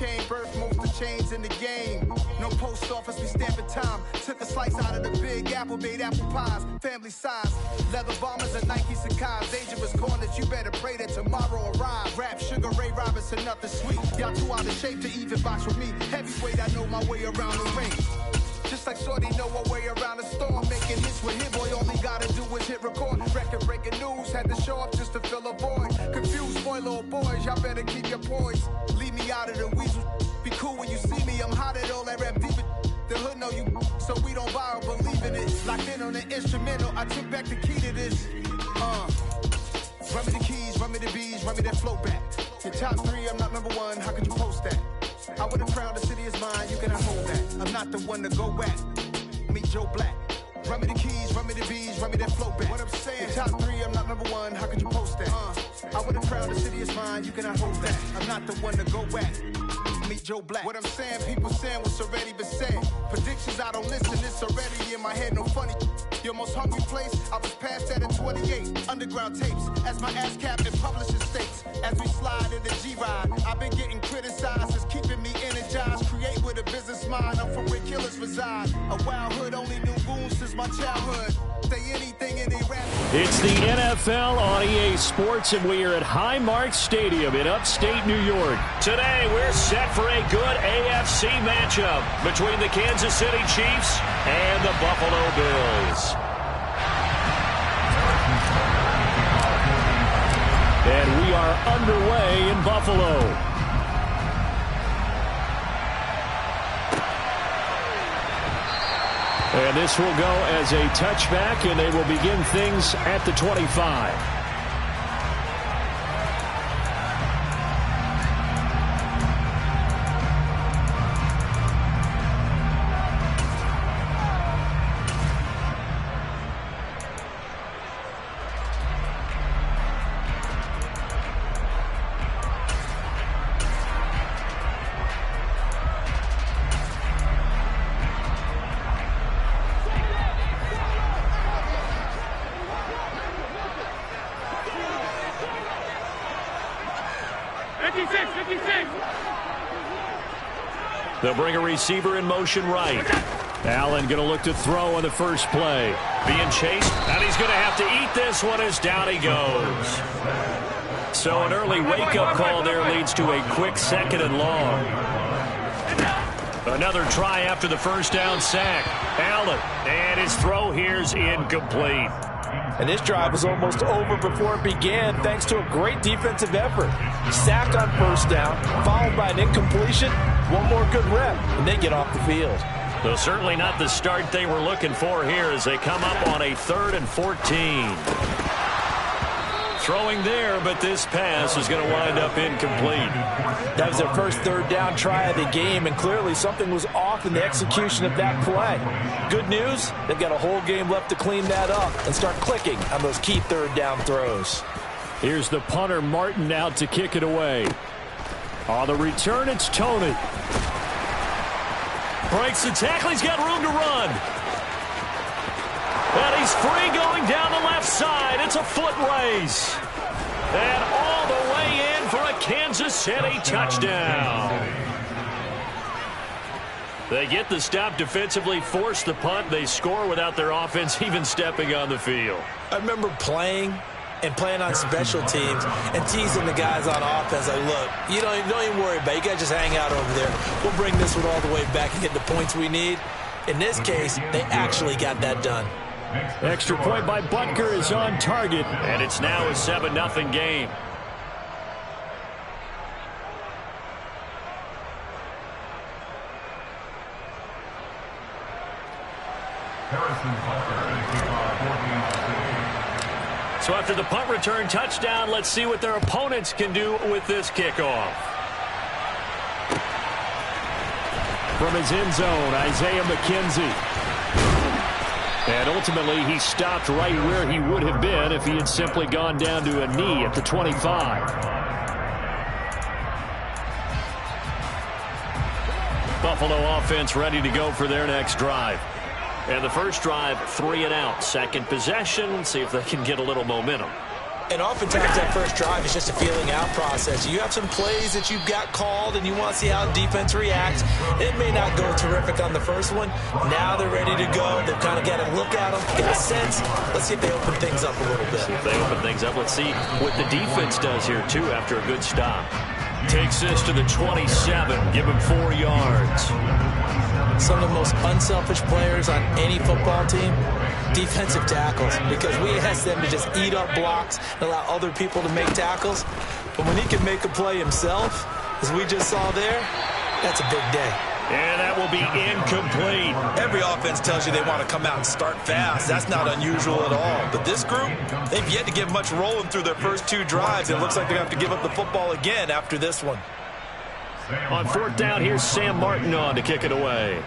chain birth, most of chains in the game. No post office, we stamping time. Took A slice out of the big apple made apple pies, family size. Leather bombers and Nike Sacai's. Dangerous corners, you better pray that tomorrow arrives. Rap, Sugar Ray Robinson, nothing sweet. Y'all too out of shape to even box with me. Heavyweight, I know my way around the ring. Just like Shorty know her way around the storm. Making hits with him, boy, all he gotta do is hit record. Record-breaking news, had to show up just to fill a void. Confused, boy, little boys, y'all better keep your poise. Leave me out of the weasel. Be cool when you see me, I'm hot at all that rap deep. The hood know you, so we don't borrow, believe in it. Locked in on the instrumental, I took back the key to this. Run me the keys, run me the bees, run me that flow back. Your top 3, I'm not number 1, how could you post that? I would have crowned the city is mine, you cannot hold that. I'm not the one to go back. Meet Joe Black. Run me the keys, run me the bees, run me that flow back. What I'm saying, your top 3, I'm not number 1, how could you post that? I would have crowned the city is mine, you cannot hold that. I'm not the one to go back. Meet Joe Black. What I'm saying, people saying what's already been said. Predictions, I don't listen, it's already in my head, no funny. Your most hungry place, I was past that at 28. Underground tapes, as my ass cap in publishing states. As we slide in the G-Ride, I've been getting criticized, it's keeping me energized. Create with a business mind, I'm from where killers reside. A wild hood, only knew goons since my childhood. Say anything in they rap. It's the NFL on EA Sports, and we are at Highmark Stadium in upstate New York. Today, we're set for a good AFC matchup between the Kansas City Chiefs and the Buffalo Bills. And we are underway in Buffalo. And this will go as a touchback, and they will begin things at the 25. They'll bring a receiver in motion right. Allen going to look to throw on the first play. Being chased, and he's going to have to eat this one as down he goes. So an early wake-up call there leads to a quick 2nd and long. Another try after the first down sack. Allen, and his throw here's incomplete. And this drive was almost over before it began thanks to a great defensive effort. Sacked on first down, followed by an incompletion. One more good rep, and they get off the field. Though certainly not the start they were looking for here as they come up on a 3rd and 14. Throwing there, but this pass is going to wind up incomplete. That was their first 3rd down try of the game, and clearly something was off in the execution of that play. Good news, they've got a whole game left to clean that up and start clicking on those key 3rd down throws. Here's the punter, Martin, out to kick it away. On the return, it's Tony. Breaks the tackle. He's got room to run. And he's free going down the left side. It's a foot race. And all the way in for a Kansas City touchdown. They get the stop defensively, force the punt. They score without their offense even stepping on the field. I remember playing on special teams and teasing the guys on offense like, look, you don't even worry about it. You guys just hang out over there. We'll bring this one all the way back and get the points we need. In this case, they actually got that done. Extra point by Butker is on target. And it's now a 7-0 game. So after the punt return touchdown, let's see what their opponents can do with this kickoff. From his end zone, Isaiah McKenzie. And ultimately, he stopped right where he would have been if he had simply gone down to a knee at the 25. Buffalo offense ready to go for their next drive. And the first drive, 3 and out. Second possession, see if they can get a little momentum. And oftentimes that first drive is just a feeling out process. You have some plays that you've got called and you want to see how the defense reacts. It may not go terrific on the first one. Now they're ready to go. They've kind of got to look at them, get a sense. Let's see if they open things up a little bit. See if they open things up. Let's see what the defense does here, too, after a good stop. Takes this to the 27. Give him 4 yards. Some of the most unselfish players on any football team, defensive tackles, because we ask them to just eat up blocks and allow other people to make tackles. But when he can make a play himself, as we just saw there, that's a big day. And that will be incomplete. Every offense tells you they want to come out and start fast. That's not unusual at all. But this group, they've yet to get much rolling through their first 2 drives. It looks like they're going to have to give up the football again after this one. On 4th down, here's Sam Martin on to kick it away.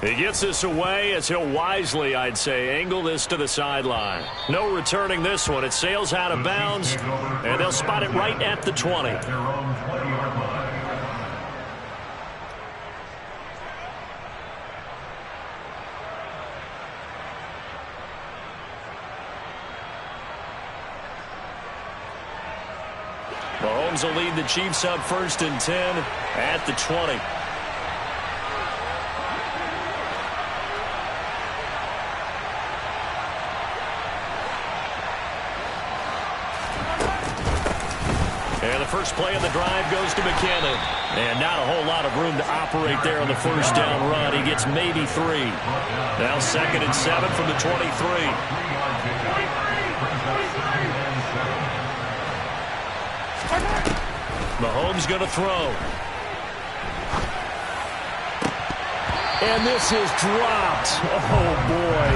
He gets this away as he'll wisely, I'd say, angle this to the sideline. No returning this one. It sails out of bounds, and they'll spot it right at the 20. Mahomes will lead the Chiefs up 1st and 10 at the 20. And the first play of the drive goes to McKinnon. And not a whole lot of room to operate there on the first down run. He gets maybe 3. Now 2nd and 7 from the 23. Mahomes going to throw. And this is dropped. Oh, boy.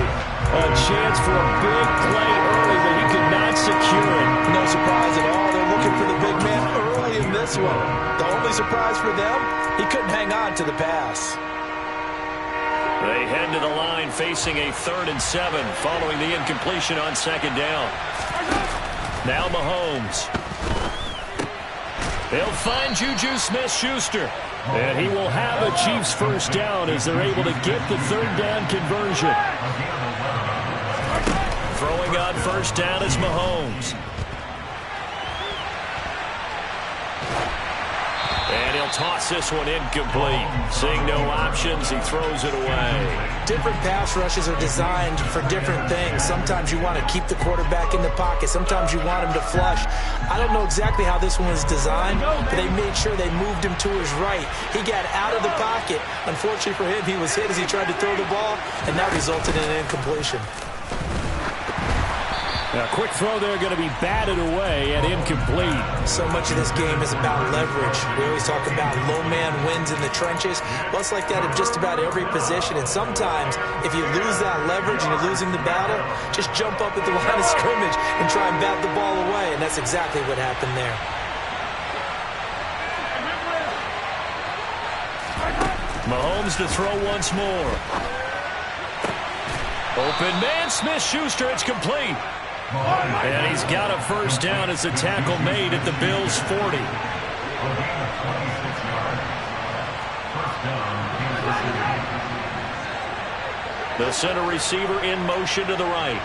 A chance for a big play early, but he could not secure it. No surprise at all. They're looking for the big man early in this one. The only surprise for them, he couldn't hang on to the pass. They head to the line facing a 3rd and 7 following the incompletion on 2nd down. Now Mahomes. They'll find Juju Smith-Schuster. And he will have a Chiefs first down as they're able to get the 3rd down conversion. Throwing on 1st down is Mahomes. And he'll toss this one incomplete. Seeing no options, he throws it away. Different pass rushes are designed for different things. Sometimes you want to keep the quarterback in the pocket. Sometimes you want him to flush. I don't know exactly how this one was designed, but they made sure they moved him to his right. He got out of the pocket. Unfortunately for him, he was hit as he tried to throw the ball, and that resulted in an incompletion. A quick throw there going to be batted away and incomplete. So much of this game is about leverage. We always talk about low man wins in the trenches. Well, it's like that in just about every position. And sometimes, if you lose that leverage and you're losing the battle, just jump up at the line of scrimmage and try and bat the ball away. And that's exactly what happened there. Mahomes to throw once more. Open man, Smith-Schuster, it's complete. And he's got a first down as the tackle made at the Bills' 40. The center receiver in motion to the right.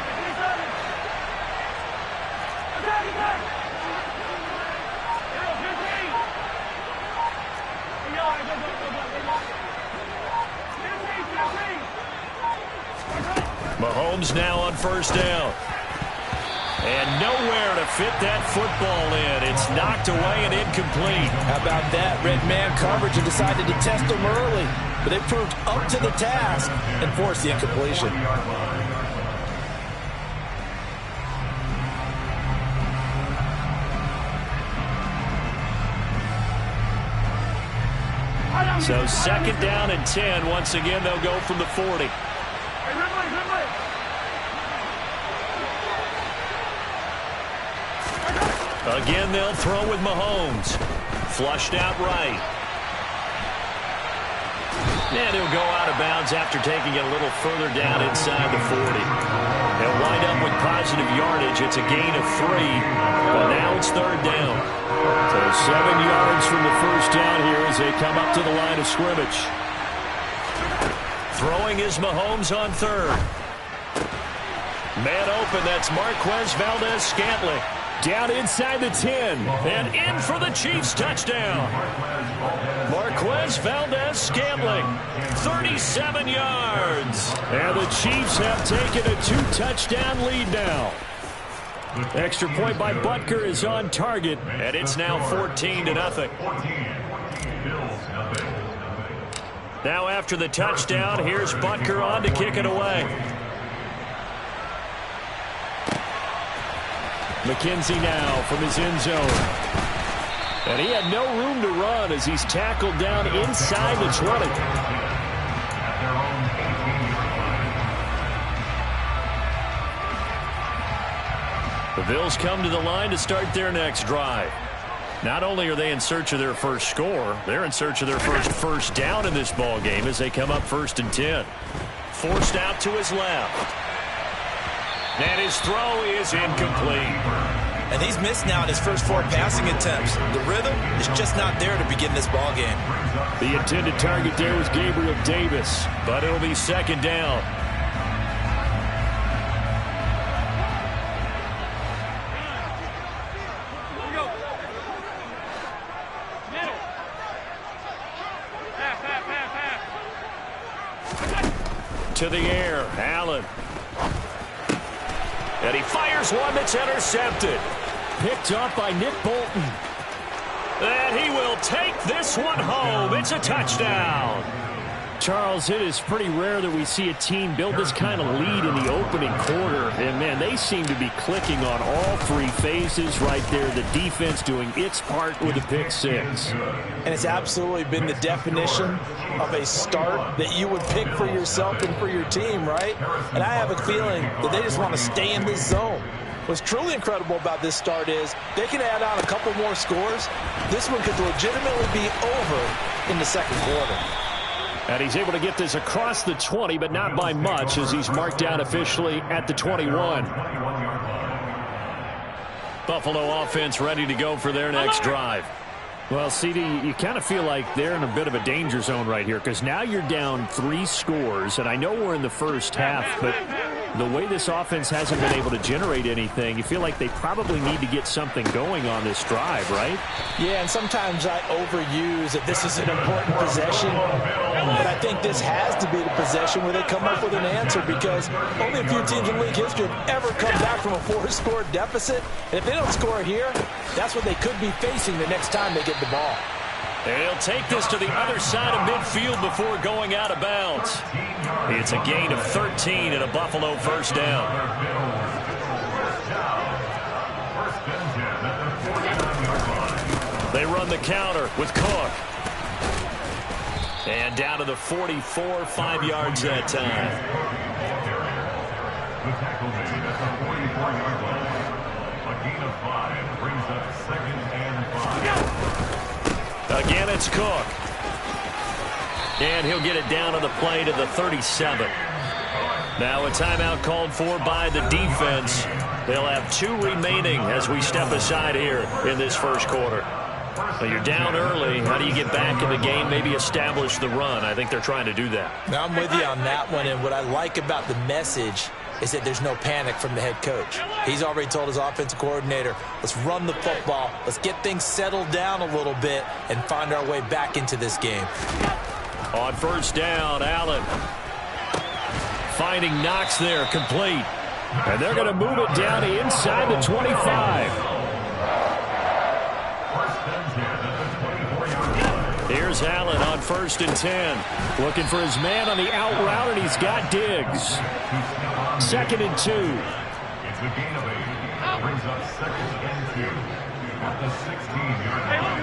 Mahomes now on first down. And nowhere to fit that football in. It's knocked away and incomplete. How about that? Red man coverage and decided to test them early. But they proved up to the task and forced the incompletion. So 2nd down and 10. Once again, they'll go from the 40. Again, they'll throw with Mahomes. Flushed out right. And he'll go out of bounds after taking it a little further down inside the 40. They'll wind up with positive yardage. It's a gain of 3, but now it's 3rd down. So 7 yards from the first down here as they come up to the line of scrimmage. Throwing is Mahomes on third. Man open, that's Marquez Valdez-Scantling. Down inside the 10, and in for the Chiefs touchdown. Marquez Valdez-Scantling, 37 yards. And the Chiefs have taken a 2-touchdown lead now. Extra point by Butker is on target, and it's now 14-0. Now after the touchdown, here's Butker on to kick it away. McKenzie now from his end zone. And he had no room to run as he's tackled down inside the 20. The Bills come to the line to start their next drive. Not only are they in search of their first score, they're in search of their first down in this ball game as they come up 1st and 10. Forced out to his left. And his throw is incomplete. And he's missed now in his first 4 passing attempts. The rhythm is just not there to begin this ball game. The intended target there was Gabriel Davis, but it'll be 2nd down. To the air, Allen. And he fires one that's intercepted. Picked up by Nick Bolton. And he will take this one home. It's a touchdown. Charles, it is pretty rare that we see a team build this kind of lead in the opening quarter. And, man, they seem to be clicking on all 3 phases right there. The defense doing its part with the pick 6. And it's absolutely been the definition of a start that you would pick for yourself and for your team, right? And I have a feeling that they just want to stay in this zone. What's truly incredible about this start is they can add on a couple more scores. This one could legitimately be over in the 2nd quarter. And he's able to get this across the 20, but not by much as he's marked down officially at the 21. Buffalo offense ready to go for their next drive. Well, CD, you kind of feel like they're in a bit of a danger zone right here because now you're down 3 scores, and I know we're in the first half, but the way this offense hasn't been able to generate anything, you feel like they probably need to get something going on this drive, right? Yeah, and sometimes I overuse that this is an important possession, but I think this has to be the possession where they come up with an answer because only a few teams in league history have ever come back from a 4-score deficit. And if they don't score here, that's what they could be facing the next time they get the ball. And he'll take this to the other side of midfield before going out of bounds. It's a gain of 13 and a Buffalo first down. They run the counter with Cook. And down to the 44, 5 yards that time. The tackle made at the 44-yard line. A gain of 5 brings up 2nd and 5. Again, it's Cook. And he'll get it down on the play to the 37. Now a timeout called for by the defense. They'll have 2 remaining as we step aside here in this first quarter. Well, you're down early. How do you get back in the game, maybe establish the run? I think they're trying to do that. Now, I'm with you on that one, and what I like about the message is that there's no panic from the head coach. He's already told his offensive coordinator, let's run the football, let's get things settled down a little bit and find our way back into this game. On first down, Allen finding Knox there, complete. And they're going to move it down to inside the 25. Here's Allen on 1st and 10. Looking for his man on the out route, and he's got Diggs. 2nd and 2. It's a gain of 8. Brings up 2nd and 2 at the 16-yard line.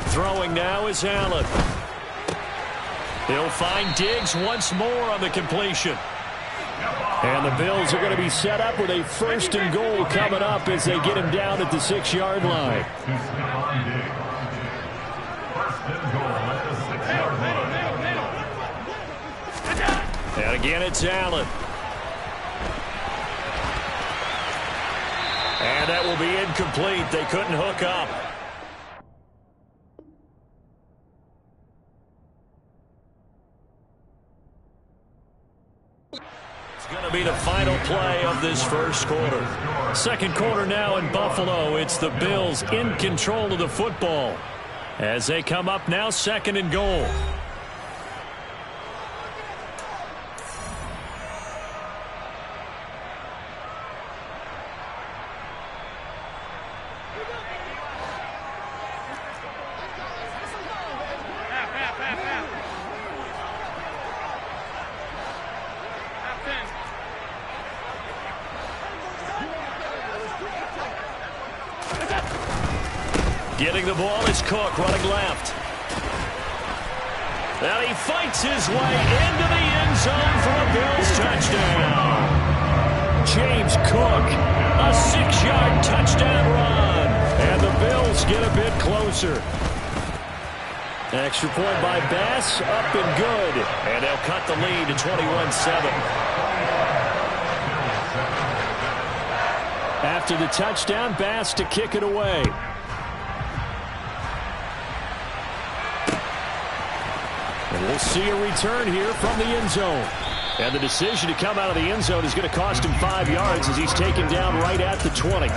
Throwing now is Allen. He'll find Diggs once more on the completion. And the Bills are going to be set up with a 1st and goal coming up as they get him down at the 6-yard line. And again, it's Allen. And that will be incomplete. They couldn't hook up. this first quarter. Second quarter now in Buffalo. It's the Bills in control of the football as they come up now, second and goal. Getting the ball is Cook running left. And he fights his way into the end zone for a Bills touchdown. James Cook, a 6-yard touchdown run. And the Bills get a bit closer. Extra point by Bass, up and good. And they'll cut the lead to 21-7. After the touchdown, Bass to kick it away. And we'll see a return here from the end zone. And the decision to come out of the end zone is going to cost him 5 yards as he's taken down right at the 20.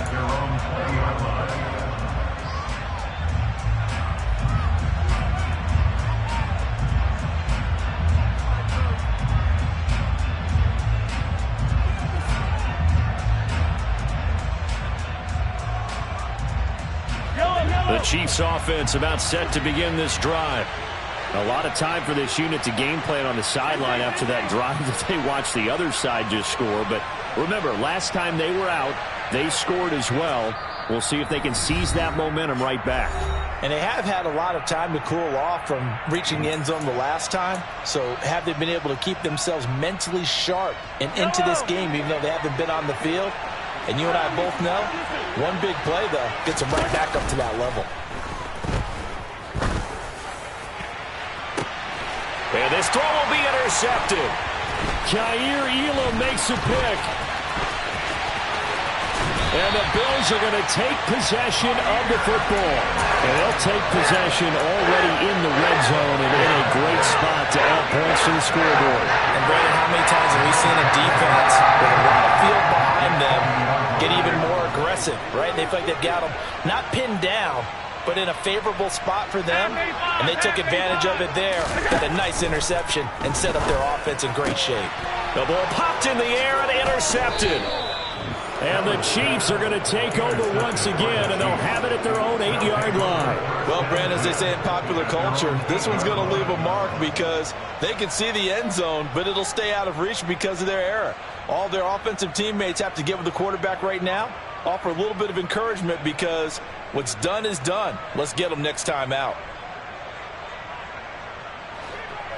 The Chiefs offense about set to begin this drive. A lot of time for this unit to game plan on the sideline after that drive that they watched the other side just score. But remember, last time they were out, they scored as well. We'll see if they can seize that momentum right back. And they have had a lot of time to cool off from reaching the end zone the last time. So have they been able to keep themselves mentally sharp and into this game even though they haven't been on the field? And you and I both know, one big play, though, gets them right back up to that level. And this throw will be intercepted. Kaiir Elam makes a pick. And the Bills are going to take possession of the football. And they'll take possession already in the red zone and in a great spot to add points to the scoreboard. And, Brandon, how many times have we seen a defense with a lot of field behind them get even more aggressive, right? They feel like they've got them not pinned down, but in a favorable spot for them, and they took advantage of it there. Got a nice interception and set up their offense in great shape. The ball popped in the air and intercepted. And the Chiefs are going to take over once again, and they'll have it at their own 8-yard line. Well, Brandon, as they say in popular culture, this one's going to leave a mark because they can see the end zone, but it'll stay out of reach because of their error. All their offensive teammates have to give the quarterback right now, offer a little bit of encouragement because what's done is done. Let's get them next time out.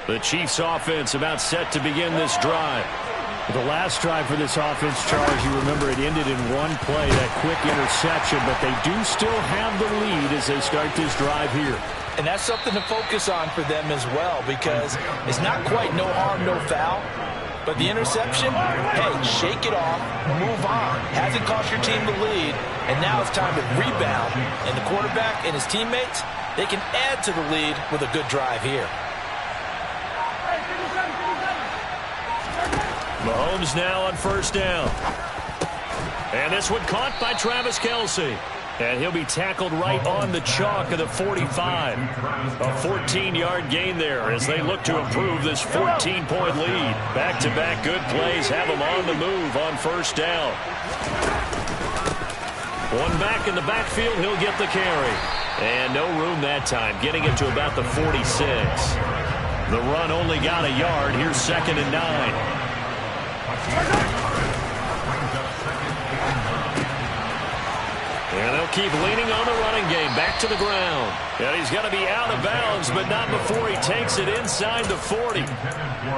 The Chiefs offense about set to begin this drive. The last drive for this offense, Charles, you remember it ended in one play, that quick interception, but they do still have the lead as they start this drive here. And that's something to focus on for them as well because it's not quite no harm, no foul. But the interception, hey, shake it off, move on. Hasn't cost your team the lead, and now it's time to rebound. And the quarterback and his teammates, they can add to the lead with a good drive here. Mahomes now on first down. And this one caught by Travis Kelce. And he'll be tackled right on the chalk of the 45. A 14-yard gain there as they look to improve this 14-point lead. Back-to-back good plays have them on the move on first down. One back in the backfield, he'll get the carry. And no room that time, getting it to about the 46. The run only got a yard. Here's 2nd and 9. And they'll keep leaning on the running game. Back to the ground. And he's going to be out of bounds, but not before he takes it inside the 40.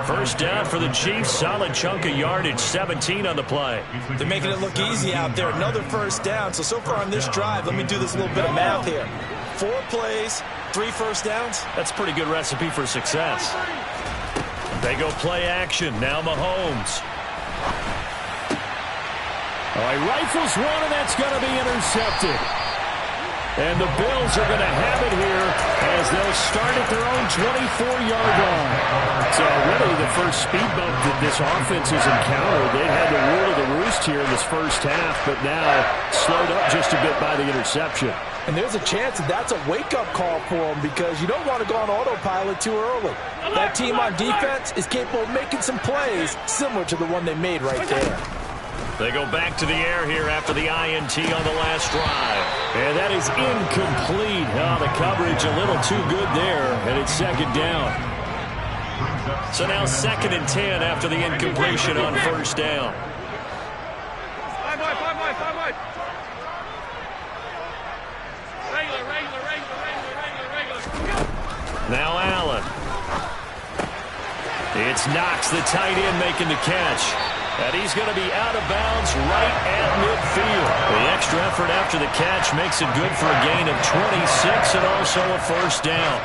First down for the Chiefs. Solid chunk of yardage. 17 on the play. They're making it look easy out there. Another first down. So far on this drive, let me do this little bit of math here. 4 plays, 3 first downs. That's a pretty good recipe for success. They go play action. Now Mahomes. All right, rifles one, and that's going to be intercepted. And the Bills are going to have it here as they'll start at their own 24-yard line. So really the first speed bump that this offense has encountered. They had the rule of the roost here in this first half, but now slowed up just a bit by the interception. And there's a chance that that's a wake-up call for them because you don't want to go on autopilot too early. That team on defense is capable of making some plays similar to the one they made right there. They go back to the air here after the INT on the last drive. And that is incomplete. Oh, the coverage a little too good there, and it's second down. So now 2nd and 10 after the incompletion on first down. Now Allen. It's Knox, the tight end, making the catch. And he's going to be out of bounds right at midfield. The extra effort after the catch makes it good for a gain of 26 and also a first down.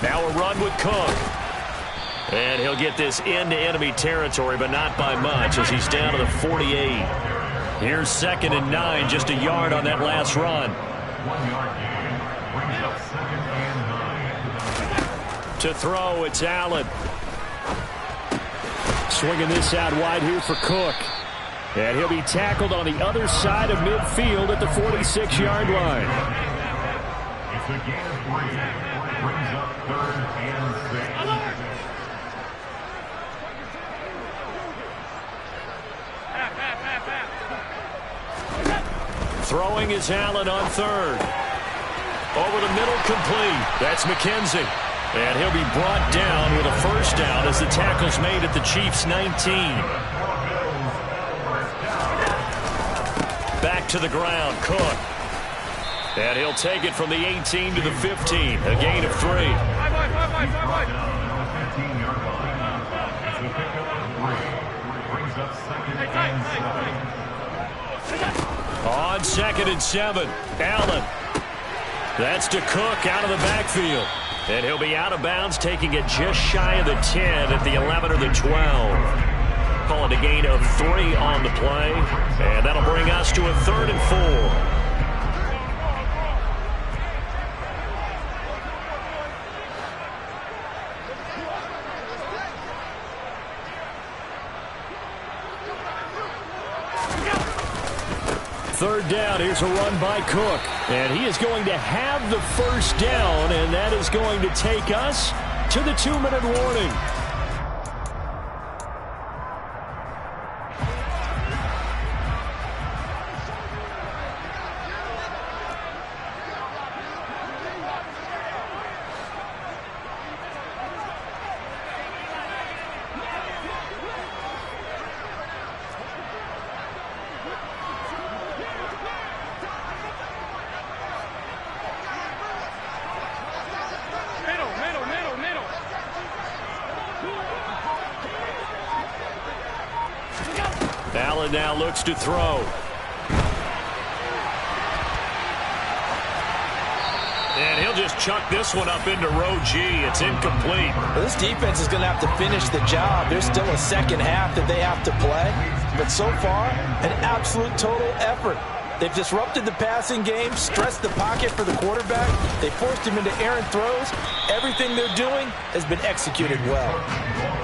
Now a run with Cook. And he'll get this into enemy territory, but not by much as he's down to the 48. Here's 2nd and 9, just a yard on that last run. 1 yard gain brings up 2nd and 9. To throw, it's Allen. Swinging this out wide here for Cook. And he'll be tackled on the other side of midfield at the 46-yard line. It's a gain of 3. Brings up 3rd and 6. Throwing is Allen on 3rd. Over the middle, complete. That's McKenzie. And he'll be brought down with a first down as the tackle's made at the Chiefs' 19. Back to the ground, Cook. And he'll take it from the 18 to the 15. A gain of 3. On 2nd and 7, Allen. That's to Cook out of the backfield. And he'll be out of bounds, taking it just shy of the 10 at the 11 or the 12. Call it a gain of 3 on the play. And that'll bring us to a 3rd and 4. Third down, here's a run by Cook. And he is going to have the first down, and that is going to take us to the 2-minute warning. Allen now looks to throw. And he'll just chuck this one up into row G. It's incomplete. Well, this defense is going to have to finish the job. There's still a second half that they have to play. But so far, an absolute total effort. They've disrupted the passing game, stressed the pocket for the quarterback. They forced him into errant throws. Everything they're doing has been executed well.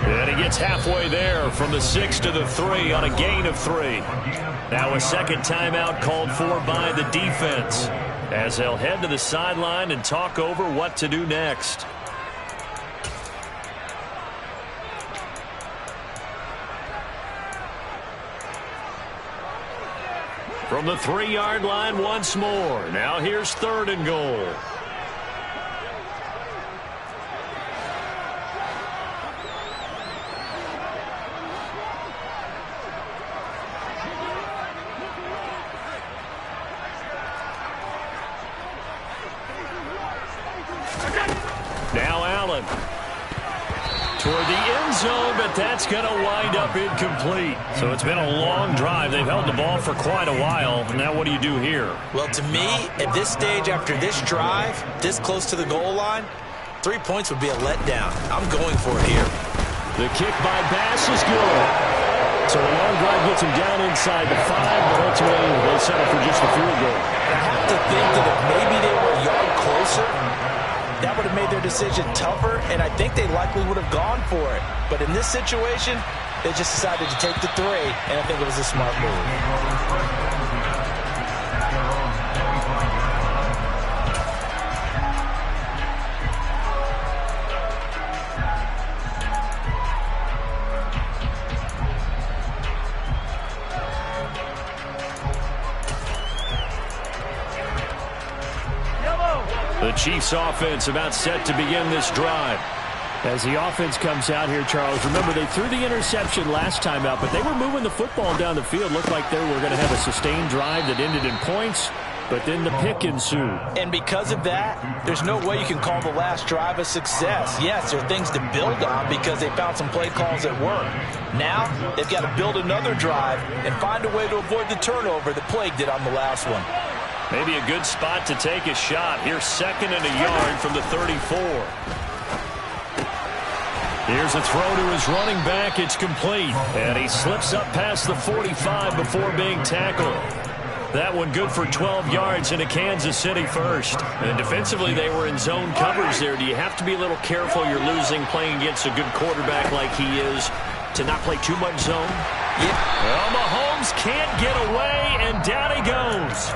And he gets halfway there from the 6 to the 3 on a gain of 3. Now a second timeout called for by the defense as they'll head to the sideline and talk over what to do next. From the 3-yard line once more. Now here's 3rd and goal. Now Allen. Toward the end zone, but that's going to wind up incomplete. So it's been a long drive. They've held the ball for quite a while. Now what do you do here? Well, to me, at this stage after this drive, this close to the goal line, 3 points would be a letdown. I'm going for it here. The kick by Bass is good. So the long drive gets him down inside the 5, but ultimately they settle for just a field goal. And I have to think that if maybe they were a yard closer, that would have made their decision tougher, and I think they likely would have gone for it. But in this situation, they just decided to take the 3, and I think it was a smart move. The Chiefs offense about set to begin this drive. As the offense comes out here, Charles, remember they threw the interception last time out, but they were moving the football down the field. Looked like they were going to have a sustained drive that ended in points, but then the pick ensued. And because of that, there's no way you can call the last drive a success. Yes, there are things to build on because they found some play calls that work. Now, they've got to build another drive and find a way to avoid the turnover that plagued it on the last one. Maybe a good spot to take a shot. Here's 2nd and a yard from the 34. Here's a throw to his running back. It's complete. And he slips up past the 45 before being tackled. That one good for 12 yards into Kansas City first. And defensively, they were in zone coverage there. Do you have to be a little careful you're losing playing against a good quarterback like he is to not play too much zone? Yeah. Well, Mahomes can't get away, and down he goes.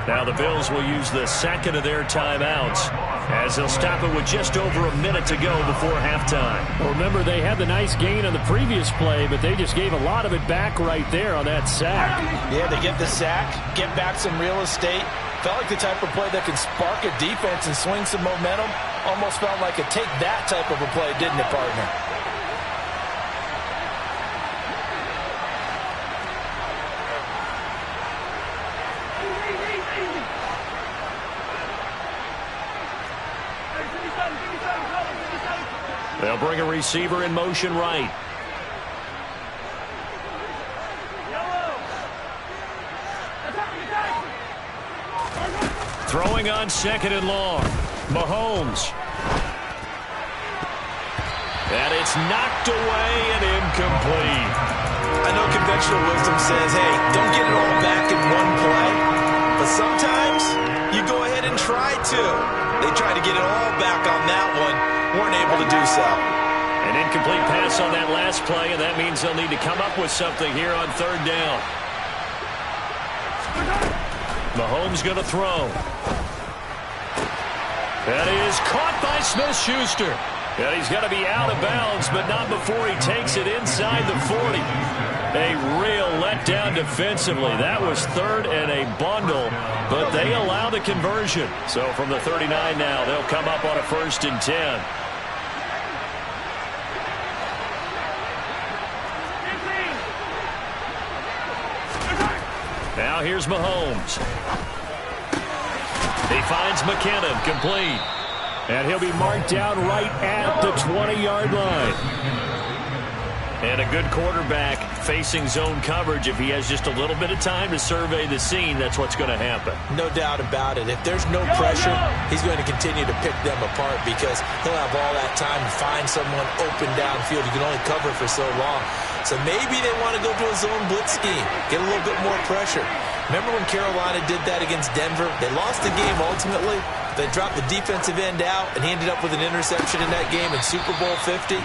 Now the Bills will use the second of their timeouts as they'll stop it with just over a minute to go before halftime. Well, remember, they had the nice gain on the previous play, but they just gave a lot of it back right there on that sack. Yeah, they get the sack, get back some real estate. Felt like the type of play that can spark a defense and swing some momentum. Almost felt like a take that type of a play, didn't it, partner? They'll bring a receiver in motion right. Throwing on 2nd and long. Mahomes. And it's knocked away and incomplete. I know conventional wisdom says, hey, don't get it all back in one play. But sometimes you go ahead and try to. They tried to get it all back on that one. Weren't able to do so. An incomplete pass on that last play, and that means they'll need to come up with something here on 3rd down. Mahomes going to throw. That is caught by Smith-Schuster. And he's got to be out of bounds, but not before he takes it inside the 40. A real letdown defensively. That was 3rd and a bundle, but they allow the conversion. So from the 39 now, they'll come up on a 1st and 10. Now here's Mahomes. He finds McKinnon, complete. And he'll be marked down right at the 20-yard line. And a good quarterback facing zone coverage. If he has just a little bit of time to survey the scene, that's what's going to happen. No doubt about it. If there's no pressure, he's going to continue to pick them apart because he'll have all that time to find someone open downfield. You can only cover for so long. So maybe they want to go to a zone blitz scheme, get a little bit more pressure. Remember when Carolina did that against Denver? They lost the game ultimately. They dropped the defensive end out, and he ended up with an interception in that game in Super Bowl 50.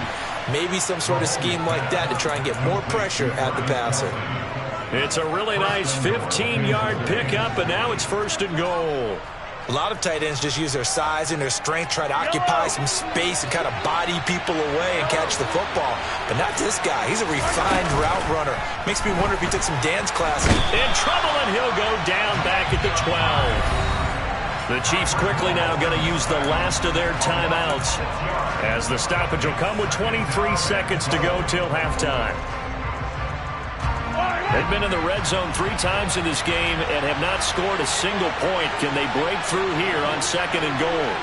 Maybe some sort of scheme like that to try and get more pressure at the passer. It's a really nice 15-yard pickup, and now it's 1st and goal. A lot of tight ends just use their size and their strength, try to occupy some space and kind of body people away and catch the football. But not this guy. He's a refined route runner. Makes me wonder if he took some dance classes. In trouble, and he'll go down back at the 12. The Chiefs quickly now going to use the last of their timeouts as the stoppage will come with 23 seconds to go till halftime. They've been in the red zone 3 times in this game and have not scored a single point. Can they break through here on 2nd and goal?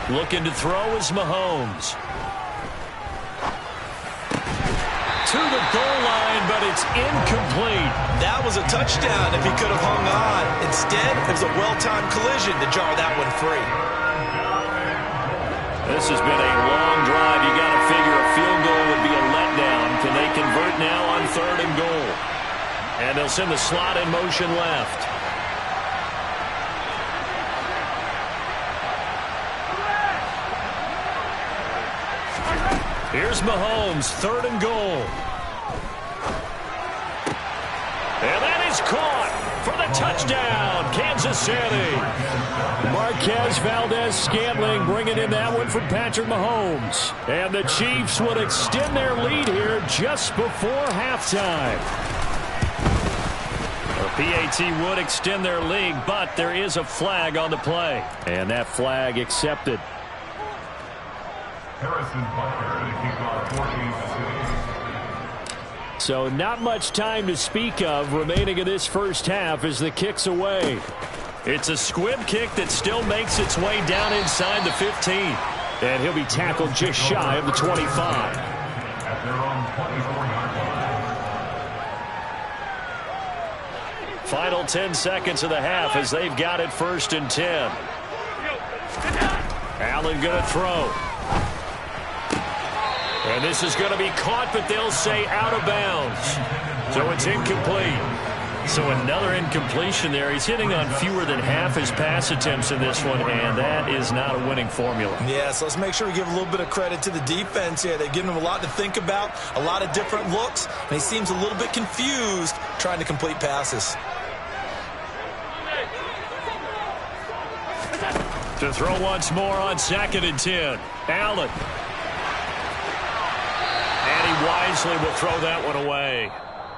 Looking to throw is Mahomes. To the goal line, but it's incomplete. That was a touchdown if he could have hung on. Instead, it was a well-timed collision to jar that one free. This has been a long drive. You got to figure a field goal would be a letdown. Can they convert now on 3rd and goal? And they'll send the slot in motion left. Here's Mahomes, 3rd and goal. And that is caught for the touchdown, Kansas City. Marquez Valdez-Scantling bringing in that one from Patrick Mahomes. And the Chiefs would extend their lead here just before halftime. The PAT would extend their lead, but there is a flag on the play. And that flag accepted. Harrison Butker to kick off 14-6. So not much time to speak of remaining in this first half as the kick's away. It's a squib kick that still makes its way down inside the 15. And he'll be tackled just shy of the 25. At their own 24-yard line. Final 10 seconds of the half as they've got it 1st and 10. Allen going to throw. And this is going to be caught, but they'll say out of bounds. So it's incomplete. So another incompletion there. He's hitting on fewer than half his pass attempts in this one, and that is not a winning formula. Yeah, so let's make sure we give a little bit of credit to the defense here. They've given him a lot to think about, a lot of different looks, and he seems a little bit confused trying to complete passes. To throw once more on 2nd and 10. Allen. And he wisely will throw that one away.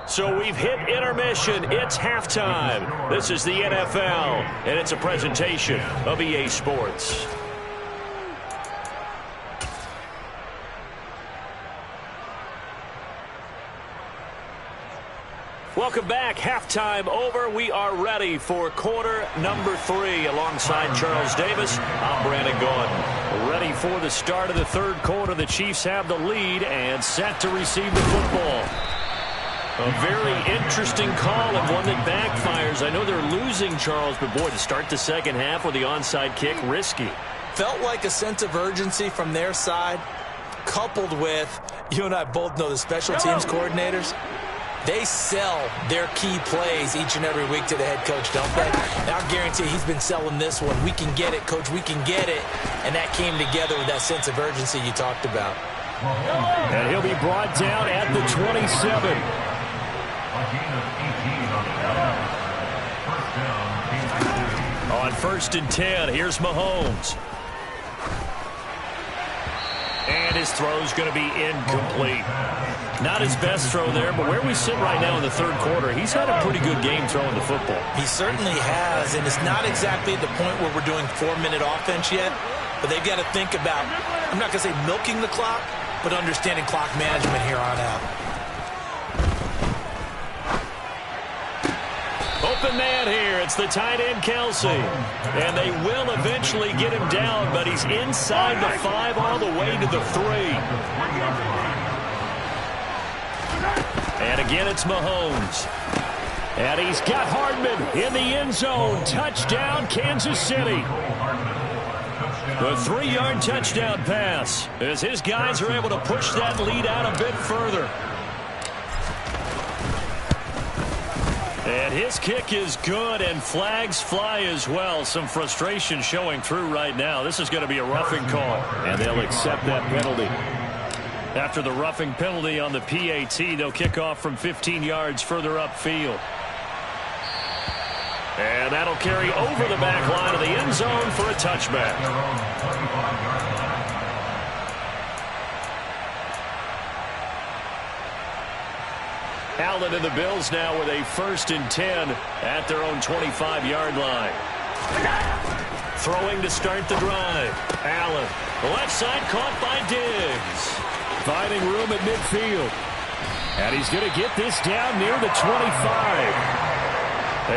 So we've hit intermission. It's halftime. This is the NFL, and it's a presentation of EA Sports. Welcome back. Halftime over. We are ready for quarter number 3. Alongside Charles Davis, I'm Brandon Gordon. Ready for the start of the 3rd quarter. The Chiefs have the lead and set to receive the football. A very interesting call and one that backfires. I know they're losing, Charles, but boy, to start the 2nd half with the onside kick, risky. Felt like a sense of urgency from their side, coupled with, you and I both know the special teams coordinators. They sell their key plays each and every week to the head coach, don't they? And I'll guarantee he's been selling this one. We can get it, coach, we can get it. And that came together with that sense of urgency you talked about. And he'll be brought down at the 27. On 1st and 10, here's Mahomes. And his throw's going to be incomplete. Not his best throw there, but where we sit right now in the 3rd quarter, he's had a pretty good game throwing the football. He certainly has, and it's not exactly at the point where we're doing 4-minute offense yet, but they've got to think about, I'm not going to say milking the clock, but understanding clock management here on out. Open man here. It's the tight end, Kelsey. And they will eventually get him down, but he's inside the 5 all the way to the 3. And again, it's Mahomes. And he's got Hardman in the end zone. Touchdown, Kansas City. The 3-yard touchdown pass as his guys are able to push that lead out a bit further. And his kick is good, and flags fly as well. Some frustration showing through right now. This is going to be a roughing call. And they'll accept that penalty. After the roughing penalty on the PAT, they'll kick off from 15 yards further upfield. And that'll carry over the back line of the end zone for a touchback. Allen and the Bills now with a 1st and 10 at their own 25-yard line. Throwing to start the drive. Allen, left side caught by Diggs. Finding room at midfield. And he's going to get this down near the 25.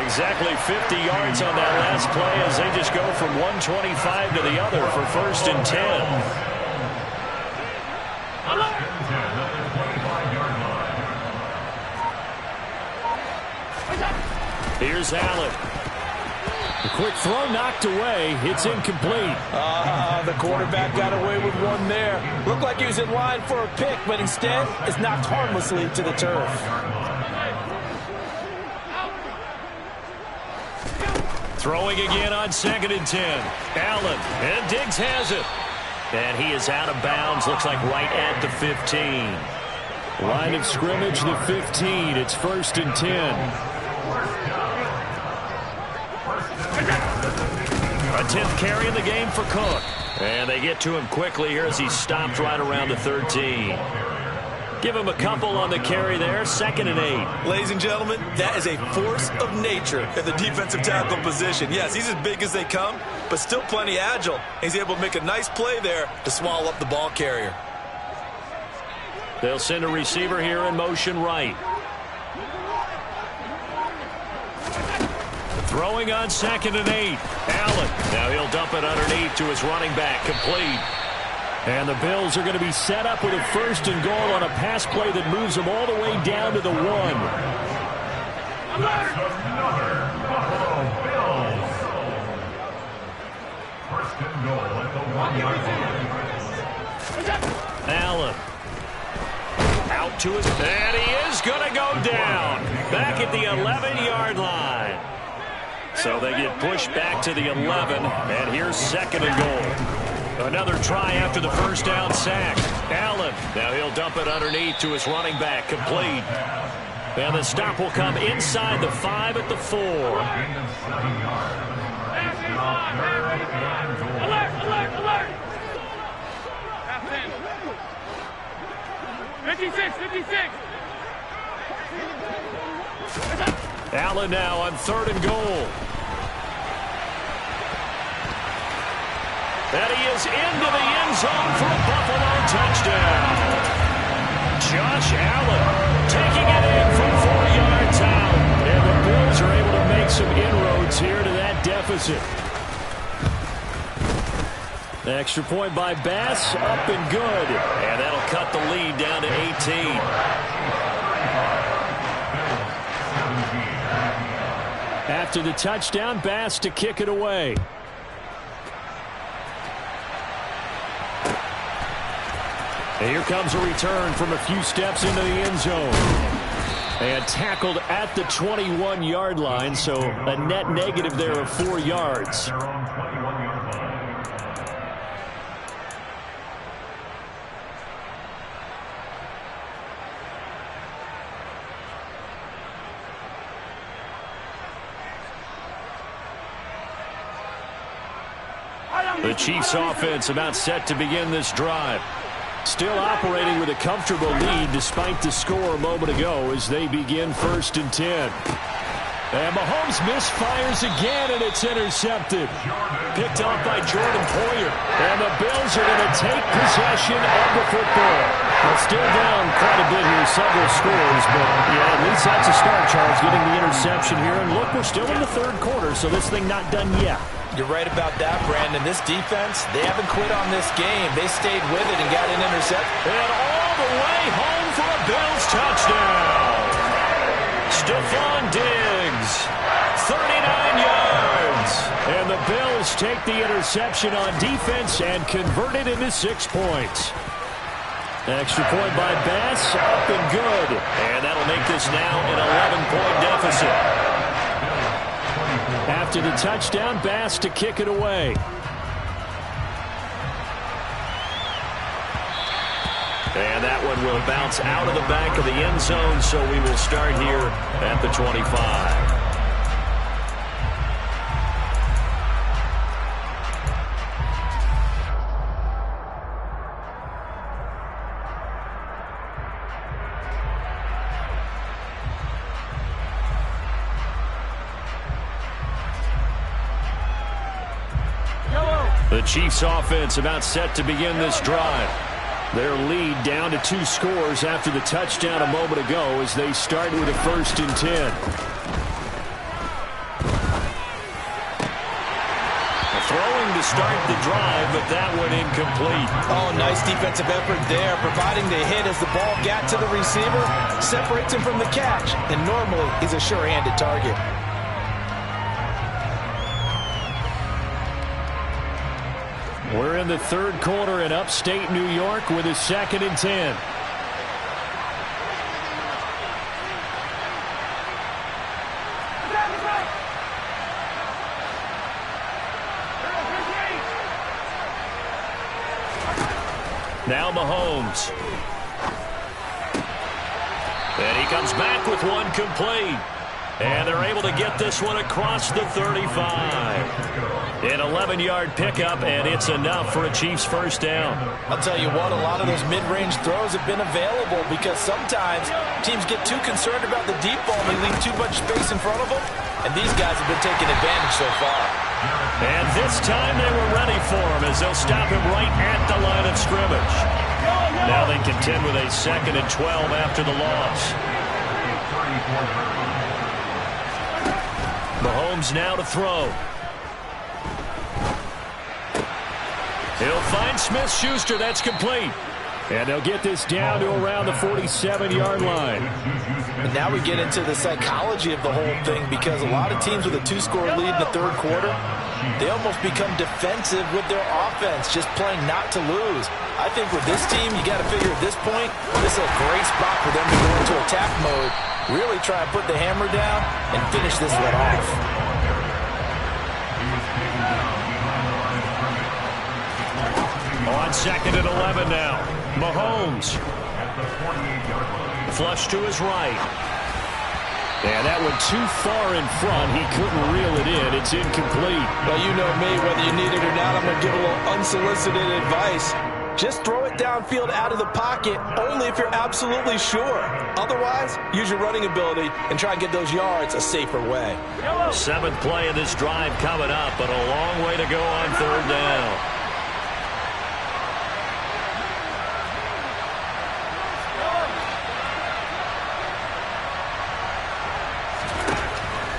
Exactly 50 yards on that last play as they just go from 125 to the other for 1st and 10. Here's Allen. The quick throw knocked away. It's incomplete. The quarterback got away with one there. Looked like he was in line for a pick, but instead is knocked harmlessly to the turf. Throwing again on 2nd and 10. Allen, and Diggs has it. And he is out of bounds, looks like right at the 15. Line of scrimmage, the 15. It's 1st and 10. A 10th carry in the game for Cook. And they get to him quickly here as he stopped right around the 13. Give him a couple on the carry there. 2nd and 8. Ladies and gentlemen, that is a force of nature in the defensive tackle position. Yes, he's as big as they come, but still plenty agile. He's able to make a nice play there to swallow up the ball carrier. They'll send a receiver here in motion right. Throwing on 2nd and 8. Allen. Now he'll dump it underneath to his running back. Complete. And the Bills are going to be set up with a 1st and goal on a pass play that moves them all the way down to the 1. That's another Buffalo Bills. 1st and goal at the 1-yard line. Allen. Out to his... And he is going to go down. Back at the 11-yard line. So they get pushed back to the 11, and here's 2nd and goal. Another try after the first down sack. Allen, now he'll dump it underneath to his running back, complete. And the stop will come inside the 5 at the 4. Alert, alert, alert! 56, 56! Allen now on 3rd and goal. And he is into the end zone for a Buffalo touchdown. Josh Allen taking it in from 4 yards out. And the Bills are able to make some inroads here to that deficit. The extra point by Bass, up and good. And that'll cut the lead down to 18. After the touchdown, Bass to kick it away. And here comes a return from a few steps into the end zone. And tackled at the 21-yard line, so a net negative there of 4 yards. The Chiefs offense about set to begin this drive. Still operating with a comfortable lead despite the score a moment ago as they begin 1st and 10. And Mahomes misfires again, and it's intercepted. Picked off by Jordan Poyer. And the Bills are going to take possession of the football. Well, still down quite a bit here, several scores, but yeah, at least that's a start, Charles, getting the interception here. And look, we're still in the 3rd quarter, so this thing not done yet. You're right about that, Brandon. This defense, they haven't quit on this game. They stayed with it and got an interception. And all the way home for a Bills touchdown. Stephon Diggs, 39 yards. And the Bills take the interception on defense and convert it into 6 points. Extra point by Bass, up and good. And that'll make this now an 11-point deficit. After the touchdown, Bass to kick it away. And that one will bounce out of the back of the end zone, so we will start here at the 25. The Chiefs offense about set to begin this drive. Their lead down to 2 scores after the touchdown a moment ago as they start with a 1st and 10. Throwing to start the drive, but that one incomplete. Oh, nice defensive effort there, providing the hit as the ball got to the receiver, separates him from the catch, and normally he's a sure-handed target. We're in the third quarter in upstate New York with a 2nd and 10. Now Mahomes. And he comes back with one complete. And they're able to get this one across the 35. An 11-yard pickup, and it's enough for a Chiefs first down. I'll tell you what, a lot of those mid-range throws have been available because sometimes teams get too concerned about the deep ball and they leave too much space in front of them. And these guys have been taking advantage so far. And this time they were ready for him as they'll stop him right at the line of scrimmage. Now they contend with a 2nd and 12 after the loss. Mahomes now to throw. He'll find Smith-Schuster. That's complete. And they'll get this down to around the 47-yard line. And now we get into the psychology of the whole thing because a lot of teams with a 2-score lead in the third quarter, they almost become defensive with their offense, just playing not to lose. I think with this team, you got to figure at this point, this is a great spot for them to go into attack mode, really try and put the hammer down and finish this one off. On 2nd and 11 now. Mahomes. Flush to his right. And that one too far in front. He couldn't reel it in. It's incomplete. Well, you know me, whether you need it or not, I'm going to give a little unsolicited advice. Just throw it downfield out of the pocket only if you're absolutely sure. Otherwise, use your running ability and try and get those yards a safer way. 7th play of this drive coming up, but a long way to go on 3rd down.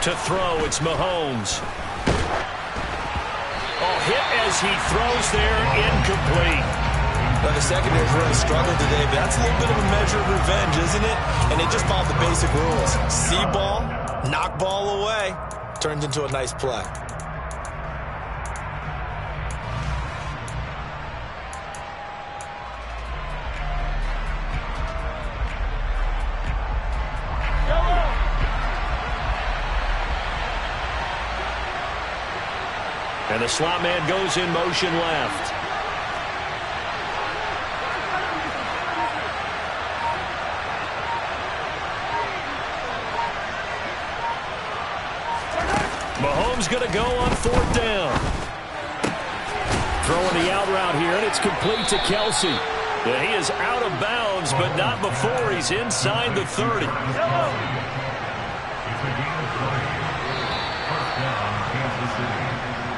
To throw, it's Mahomes. Oh, hit as he throws there, incomplete. Well, the secondary's really struggled today, but that's a little bit of a measure of revenge, isn't it? And they just followed the basic rules. See ball, knock ball away, turns into a nice play. And the slot man goes in motion left. Mahomes going to go on 4th down. Throwing the out route here, and it's complete to Kelsey. Yeah, he is out of bounds, but not before he's inside the 30.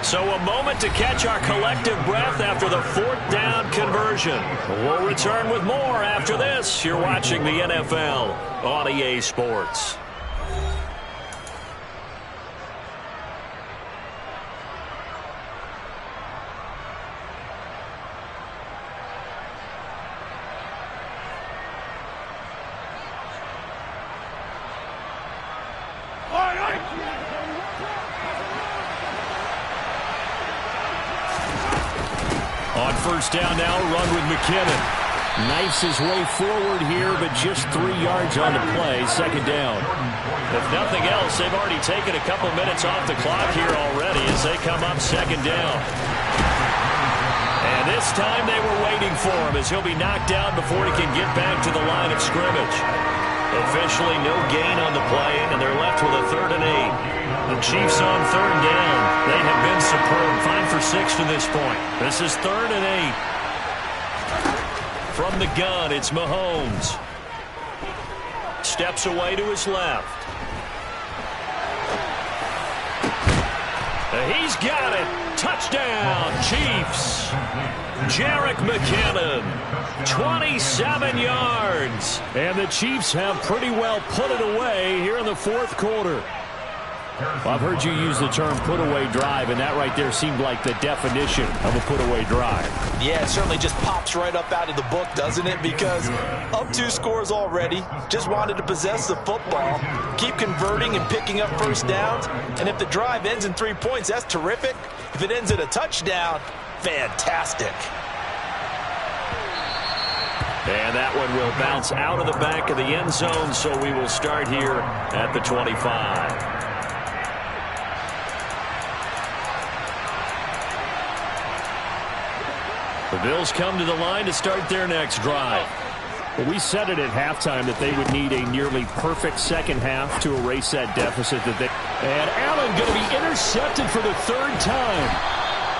So a moment to catch our collective breath after the 4th down conversion. We'll return with more after this. You're watching the NFL on EA Sports. On 1st down now, run with McKinnon. Knifes his way forward here, but just 3 yards on the play. 2nd down. If nothing else, they've already taken a couple minutes off the clock here already as they come up 2nd down. And this time they were waiting for him as he'll be knocked down before he can get back to the line of scrimmage. Officially no gain on the play, and they're left with a 3rd and 8. The Chiefs on 3rd down. They have been superb. 5 for 6 to this point. This is 3rd and 8. From the gun, it's Mahomes. Steps away to his left. He's got it. Touchdown, Chiefs. Jerick McKinnon, 27 yards. And the Chiefs have pretty well put it away here in the 4th quarter. Well, I've heard you use the term put-away drive, and that right there seemed like the definition of a put-away drive. Yeah, it certainly just pops right up out of the book, doesn't it? Because up 2 scores already, just wanted to possess the football, keep converting and picking up first downs, and if the drive ends in 3 points, that's terrific. If it ends in a touchdown, fantastic. And that one will bounce out of the back of the end zone, so we will start here at the 25. The Bills come to the line to start their next drive. Well, we said it at halftime that they would need a nearly perfect second half to erase that deficit that they... And Allen going to be intercepted for the 3rd time.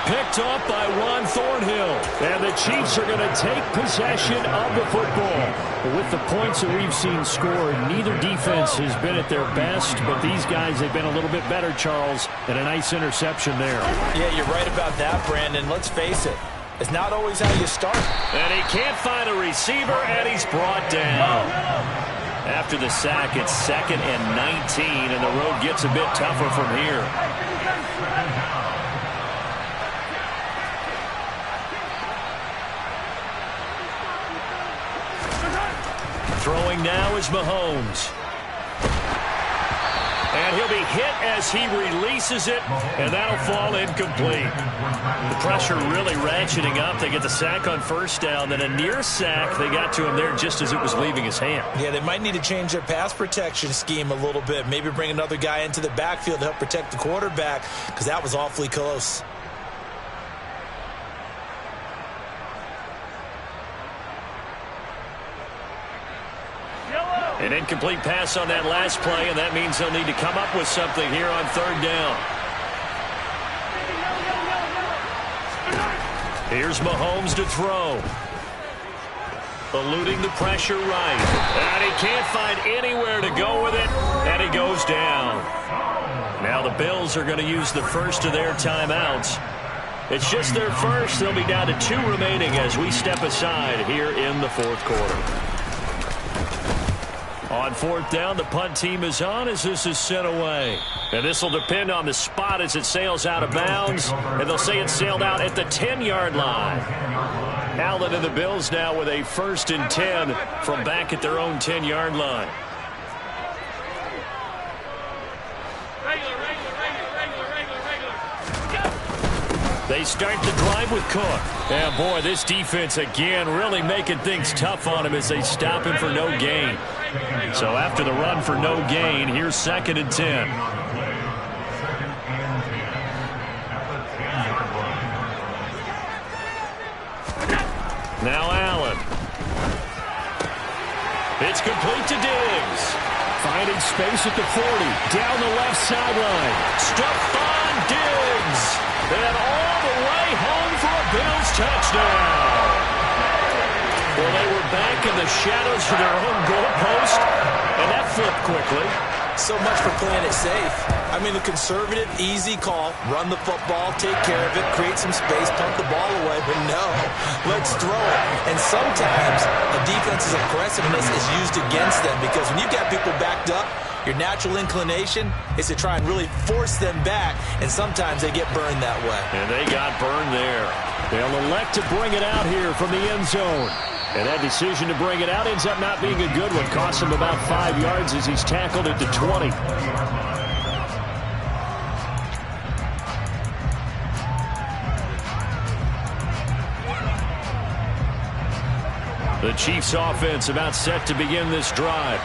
Picked off by Juan Thornhill. And the Chiefs are going to take possession of the football. With the points that we've seen scored, neither defense has been at their best, but these guys have been a little bit better, Charles, and a nice interception there. Yeah, you're right about that, Brandon. Let's face it. It's not always how you start. And he can't find a receiver, and he's brought down. After the sack, it's 2nd and 19, and the road gets a bit tougher from here. Throwing now is Mahomes. And he'll be hit as he releases it, and that'll fall incomplete. The pressure really ratcheting up. They get the sack on first down, then a near sack. They got to him there just as it was leaving his hand. Yeah, they might need to change their pass protection scheme a little bit. Maybe bring another guy into the backfield to help protect the quarterback, because that was awfully close. An incomplete pass on that last play, and that means they'll need to come up with something here on 3rd down. Here's Mahomes to throw. Eluding the pressure right. And he can't find anywhere to go with it, and he goes down. Now the Bills are going to use the first of their timeouts. It's just their first. They'll be down to 2 remaining as we step aside here in the 4th quarter. On 4th down, the punt team is on as this is sent away. And this will depend on the spot as it sails out of bounds. And they'll say it sailed out at the 10-yard line. Allen and the Bills now with a 1st and 10 from back at their own 10-yard line. They start the drive with Cook. And boy, this defense again really making things tough on him as they stop him for no gain. So after the run for no gain, here's 2nd and 10. Now Allen. It's complete to Diggs. Finding space at the 40. Down the left sideline. Stephon Diggs. And all the way home for a Bills touchdown. Well, they were back in the shadows of their own goalpost, and that flipped quickly. So much for playing it safe. I mean, the conservative, easy call, run the football, take care of it, create some space, punt the ball away, but no, let's throw it. And sometimes a defense's aggressiveness is used against them because when you've got people backed up, your natural inclination is to try and really force them back, and sometimes they get burned that way. And they got burned there. They'll elect to bring it out here from the end zone. And that decision to bring it out ends up not being a good one. Costs him about 5 yards as he's tackled at the 20. The Chiefs offense about set to begin this drive.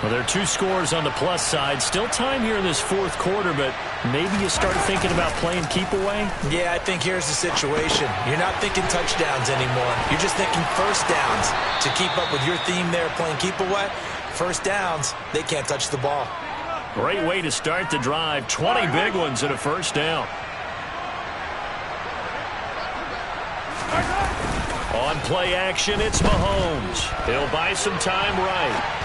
Well, there are 2 scores on the plus side. Still time here in this 4th quarter, but maybe you start thinking about playing keep away? Yeah, I think here's the situation. You're not thinking touchdowns anymore. You're just thinking first downs. To keep up with your theme there, playing keep away, first downs, they can't touch the ball. Great way to start the drive. 20 big ones and a first down. On play action, it's Mahomes. He'll buy some time right.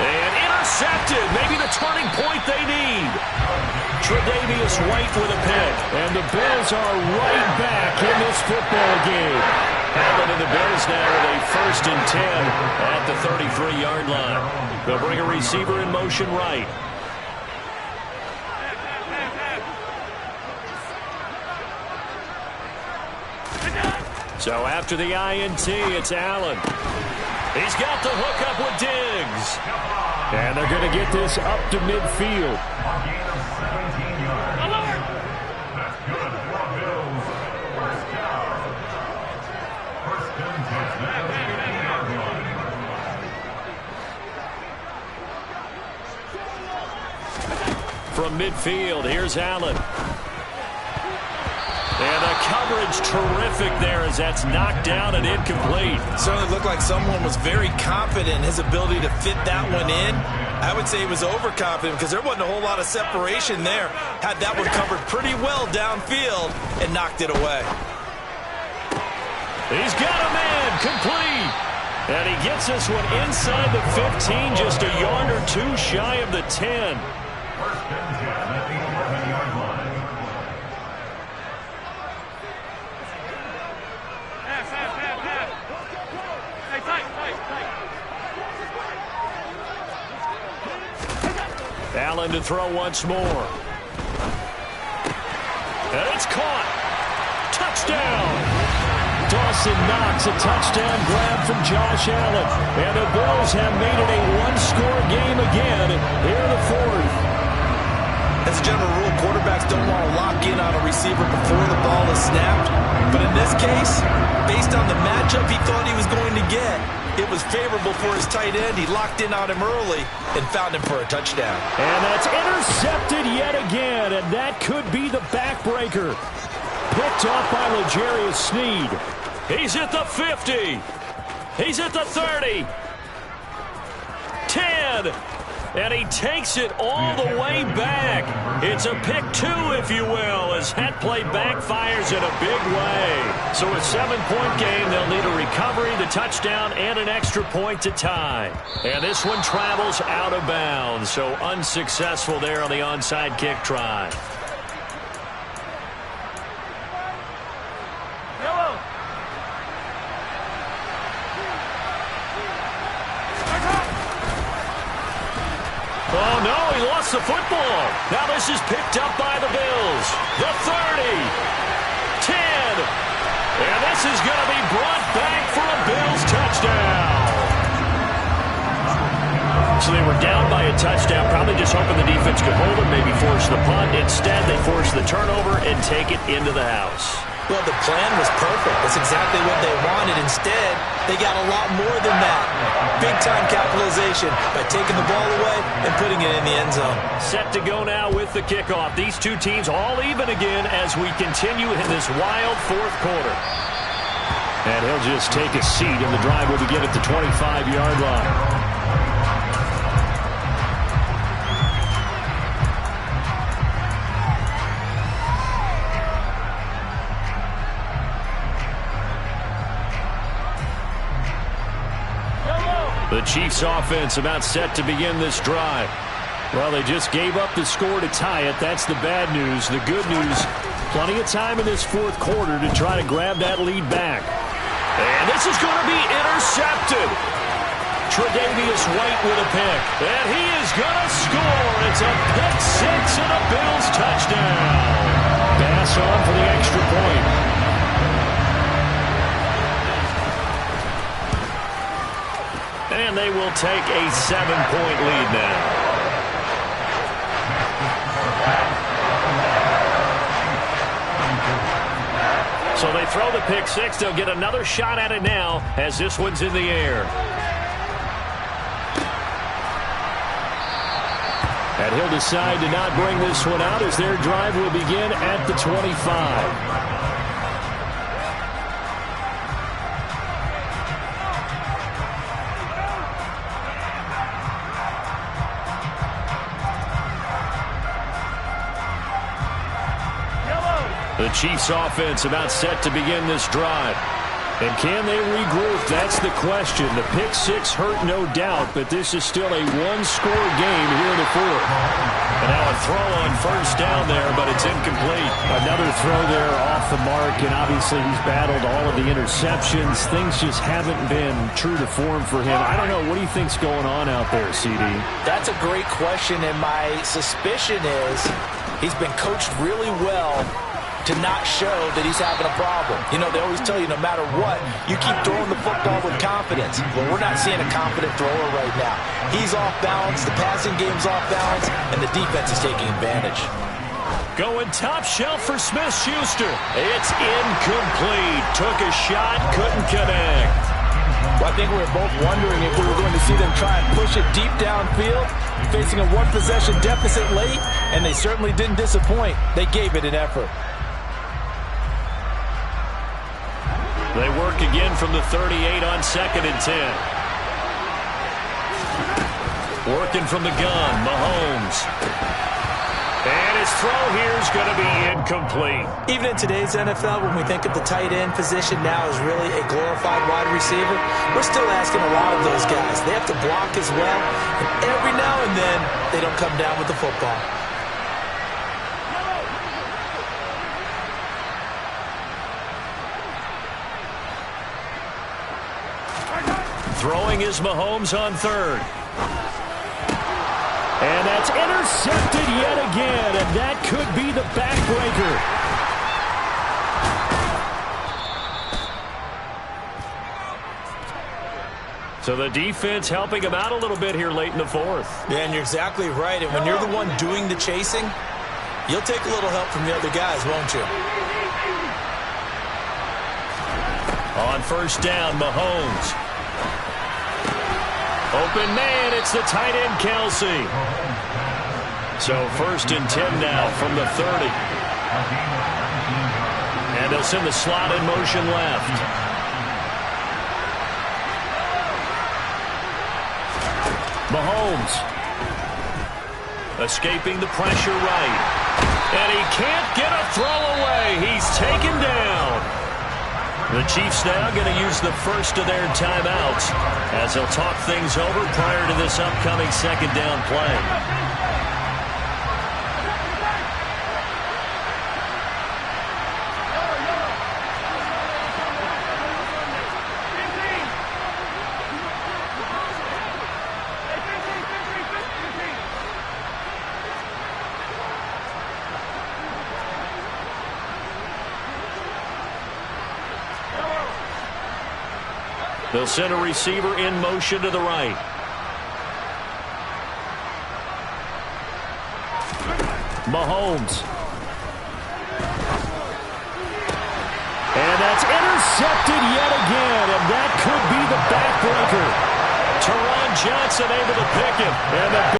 And intercepted. Maybe the turning point they need. Tre'Davious White with a pick. And the Bills are right back in this football game. Allen and the Bills now with a 1st and 10 at the 33-yard line. They'll bring a receiver in motion right. So after the INT, it's Allen. He's got the hookup with Diggs. And they're going to get this up to midfield. A gain of 17 yards. Alert! That's good for a Bills. First down. First and 10 at the 15-yard line. From midfield, here's Allen. And the coverage terrific there as that's knocked down and incomplete. Certainly looked like someone was very confident in his ability to fit that one in. I would say he was overconfident because there wasn't a whole lot of separation there. Had that one covered pretty well downfield and knocked it away. He's got a man, complete. And he gets this one inside the 15, just a yard or two shy of the 10. First and 10 at the 11-yard line. Pass. Hey, tight. Allen to throw once more. And it's caught. Touchdown. Dawson Knox, a touchdown grab from Josh Allen. And the Bills have made it a one-score game again here in the fourth. As a general rule, quarterbacks don't want to lock in on a receiver before the ball is snapped. But in this case, based on the matchup he thought he was going to get, it was favorable for his tight end. He locked in on him early and found him for a touchdown. And that's intercepted yet again, and that could be the backbreaker. Picked off by L'Jarius Sneed. He's at the 50. He's at the 30. 10. And he takes it all the way back. It's a pick two, if you will, as that play backfires in a big way. So a 7-point game, they'll need a recovery, the touchdown, and an extra point to tie. And this one travels out of bounds, so unsuccessful there on the onside kick try. Yellow. Oh, no, he lost the football. Now this is picked up by the Bills. The 30. 10. And this is going to be brought back for a Bills touchdown. So they were down by a touchdown, probably just hoping the defense could hold it, maybe force the punt. Instead, they force the turnover and take it into the house. Well, the plan was perfect. That's exactly what they wanted. Instead, they got a lot more than that. Big-time capitalization by taking the ball away and putting it in the end zone. Set to go now with the kickoff. These two teams all even again as we continue in this wild fourth quarter. And he'll just take a seat, and the drive will begin at the 25-yard line. The Chiefs offense about set to begin this drive. Well, they just gave up the score to tie it. That's the bad news. The good news, plenty of time in this fourth quarter to try to grab that lead back. And this is going to be intercepted. Tre'Davious White with a pick. And he is going to score. It's a pick six and a Bills touchdown. Pass on for the extra point. And they will take a 7-point lead now. So they throw the pick six. They'll get another shot at it now as this one's in the air. And he'll decide to not bring this one out as their drive will begin at the 25. The Chiefs offense about set to begin this drive. And can they regroup? That's the question. The pick six hurt, no doubt, but this is still a one-score game here in the fourth. And now a throw on first down there, but it's incomplete. Another throw there off the mark, and obviously he's battled all of the interceptions. Things just haven't been true to form for him. I don't know. What do you think's going on out there, CD? That's a great question, and my suspicion is he's been coached really well to not show that he's having a problem. You know, they always tell you no matter what, you keep throwing the football with confidence. Well, we're not seeing a confident thrower right now. He's off balance, the passing game's off balance, and the defense is taking advantage. Going top shelf for Smith-Schuster. It's incomplete. Took a shot, couldn't connect. Well, I think we were both wondering if we were going to see them try and push it deep downfield, facing a one-possession deficit late, and they certainly didn't disappoint. They gave it an effort. They work again from the 38 on 2nd and 10. Working from the gun, Mahomes. And his throw here is going to be incomplete. Even in today's NFL, when we think of the tight end position now as really a glorified wide receiver, we're still asking a lot of those guys. They have to block as well, and every now and then, they don't come down with the football. Throwing is Mahomes on 3rd. And that's intercepted yet again, and that could be the backbreaker. So the defense helping him out a little bit here late in the 4th. Yeah, and you're exactly right. And when you're the one doing the chasing, you'll take a little help from the other guys, won't you? On 1st down, Mahomes. Open man, it's the tight end, Kelsey. So 1st and 10 now from the 30. And they'll send the slot in motion left. Mahomes. Escaping the pressure right. And he can't get a throw away. He's taken down. The Chiefs now going to use the first of their timeouts as they'll talk things over prior to this upcoming 2nd down play. They'll send a receiver in motion to the right. Mahomes. And that's intercepted yet again, and that could be the backbreaker. Teron Johnson able to pick him. And the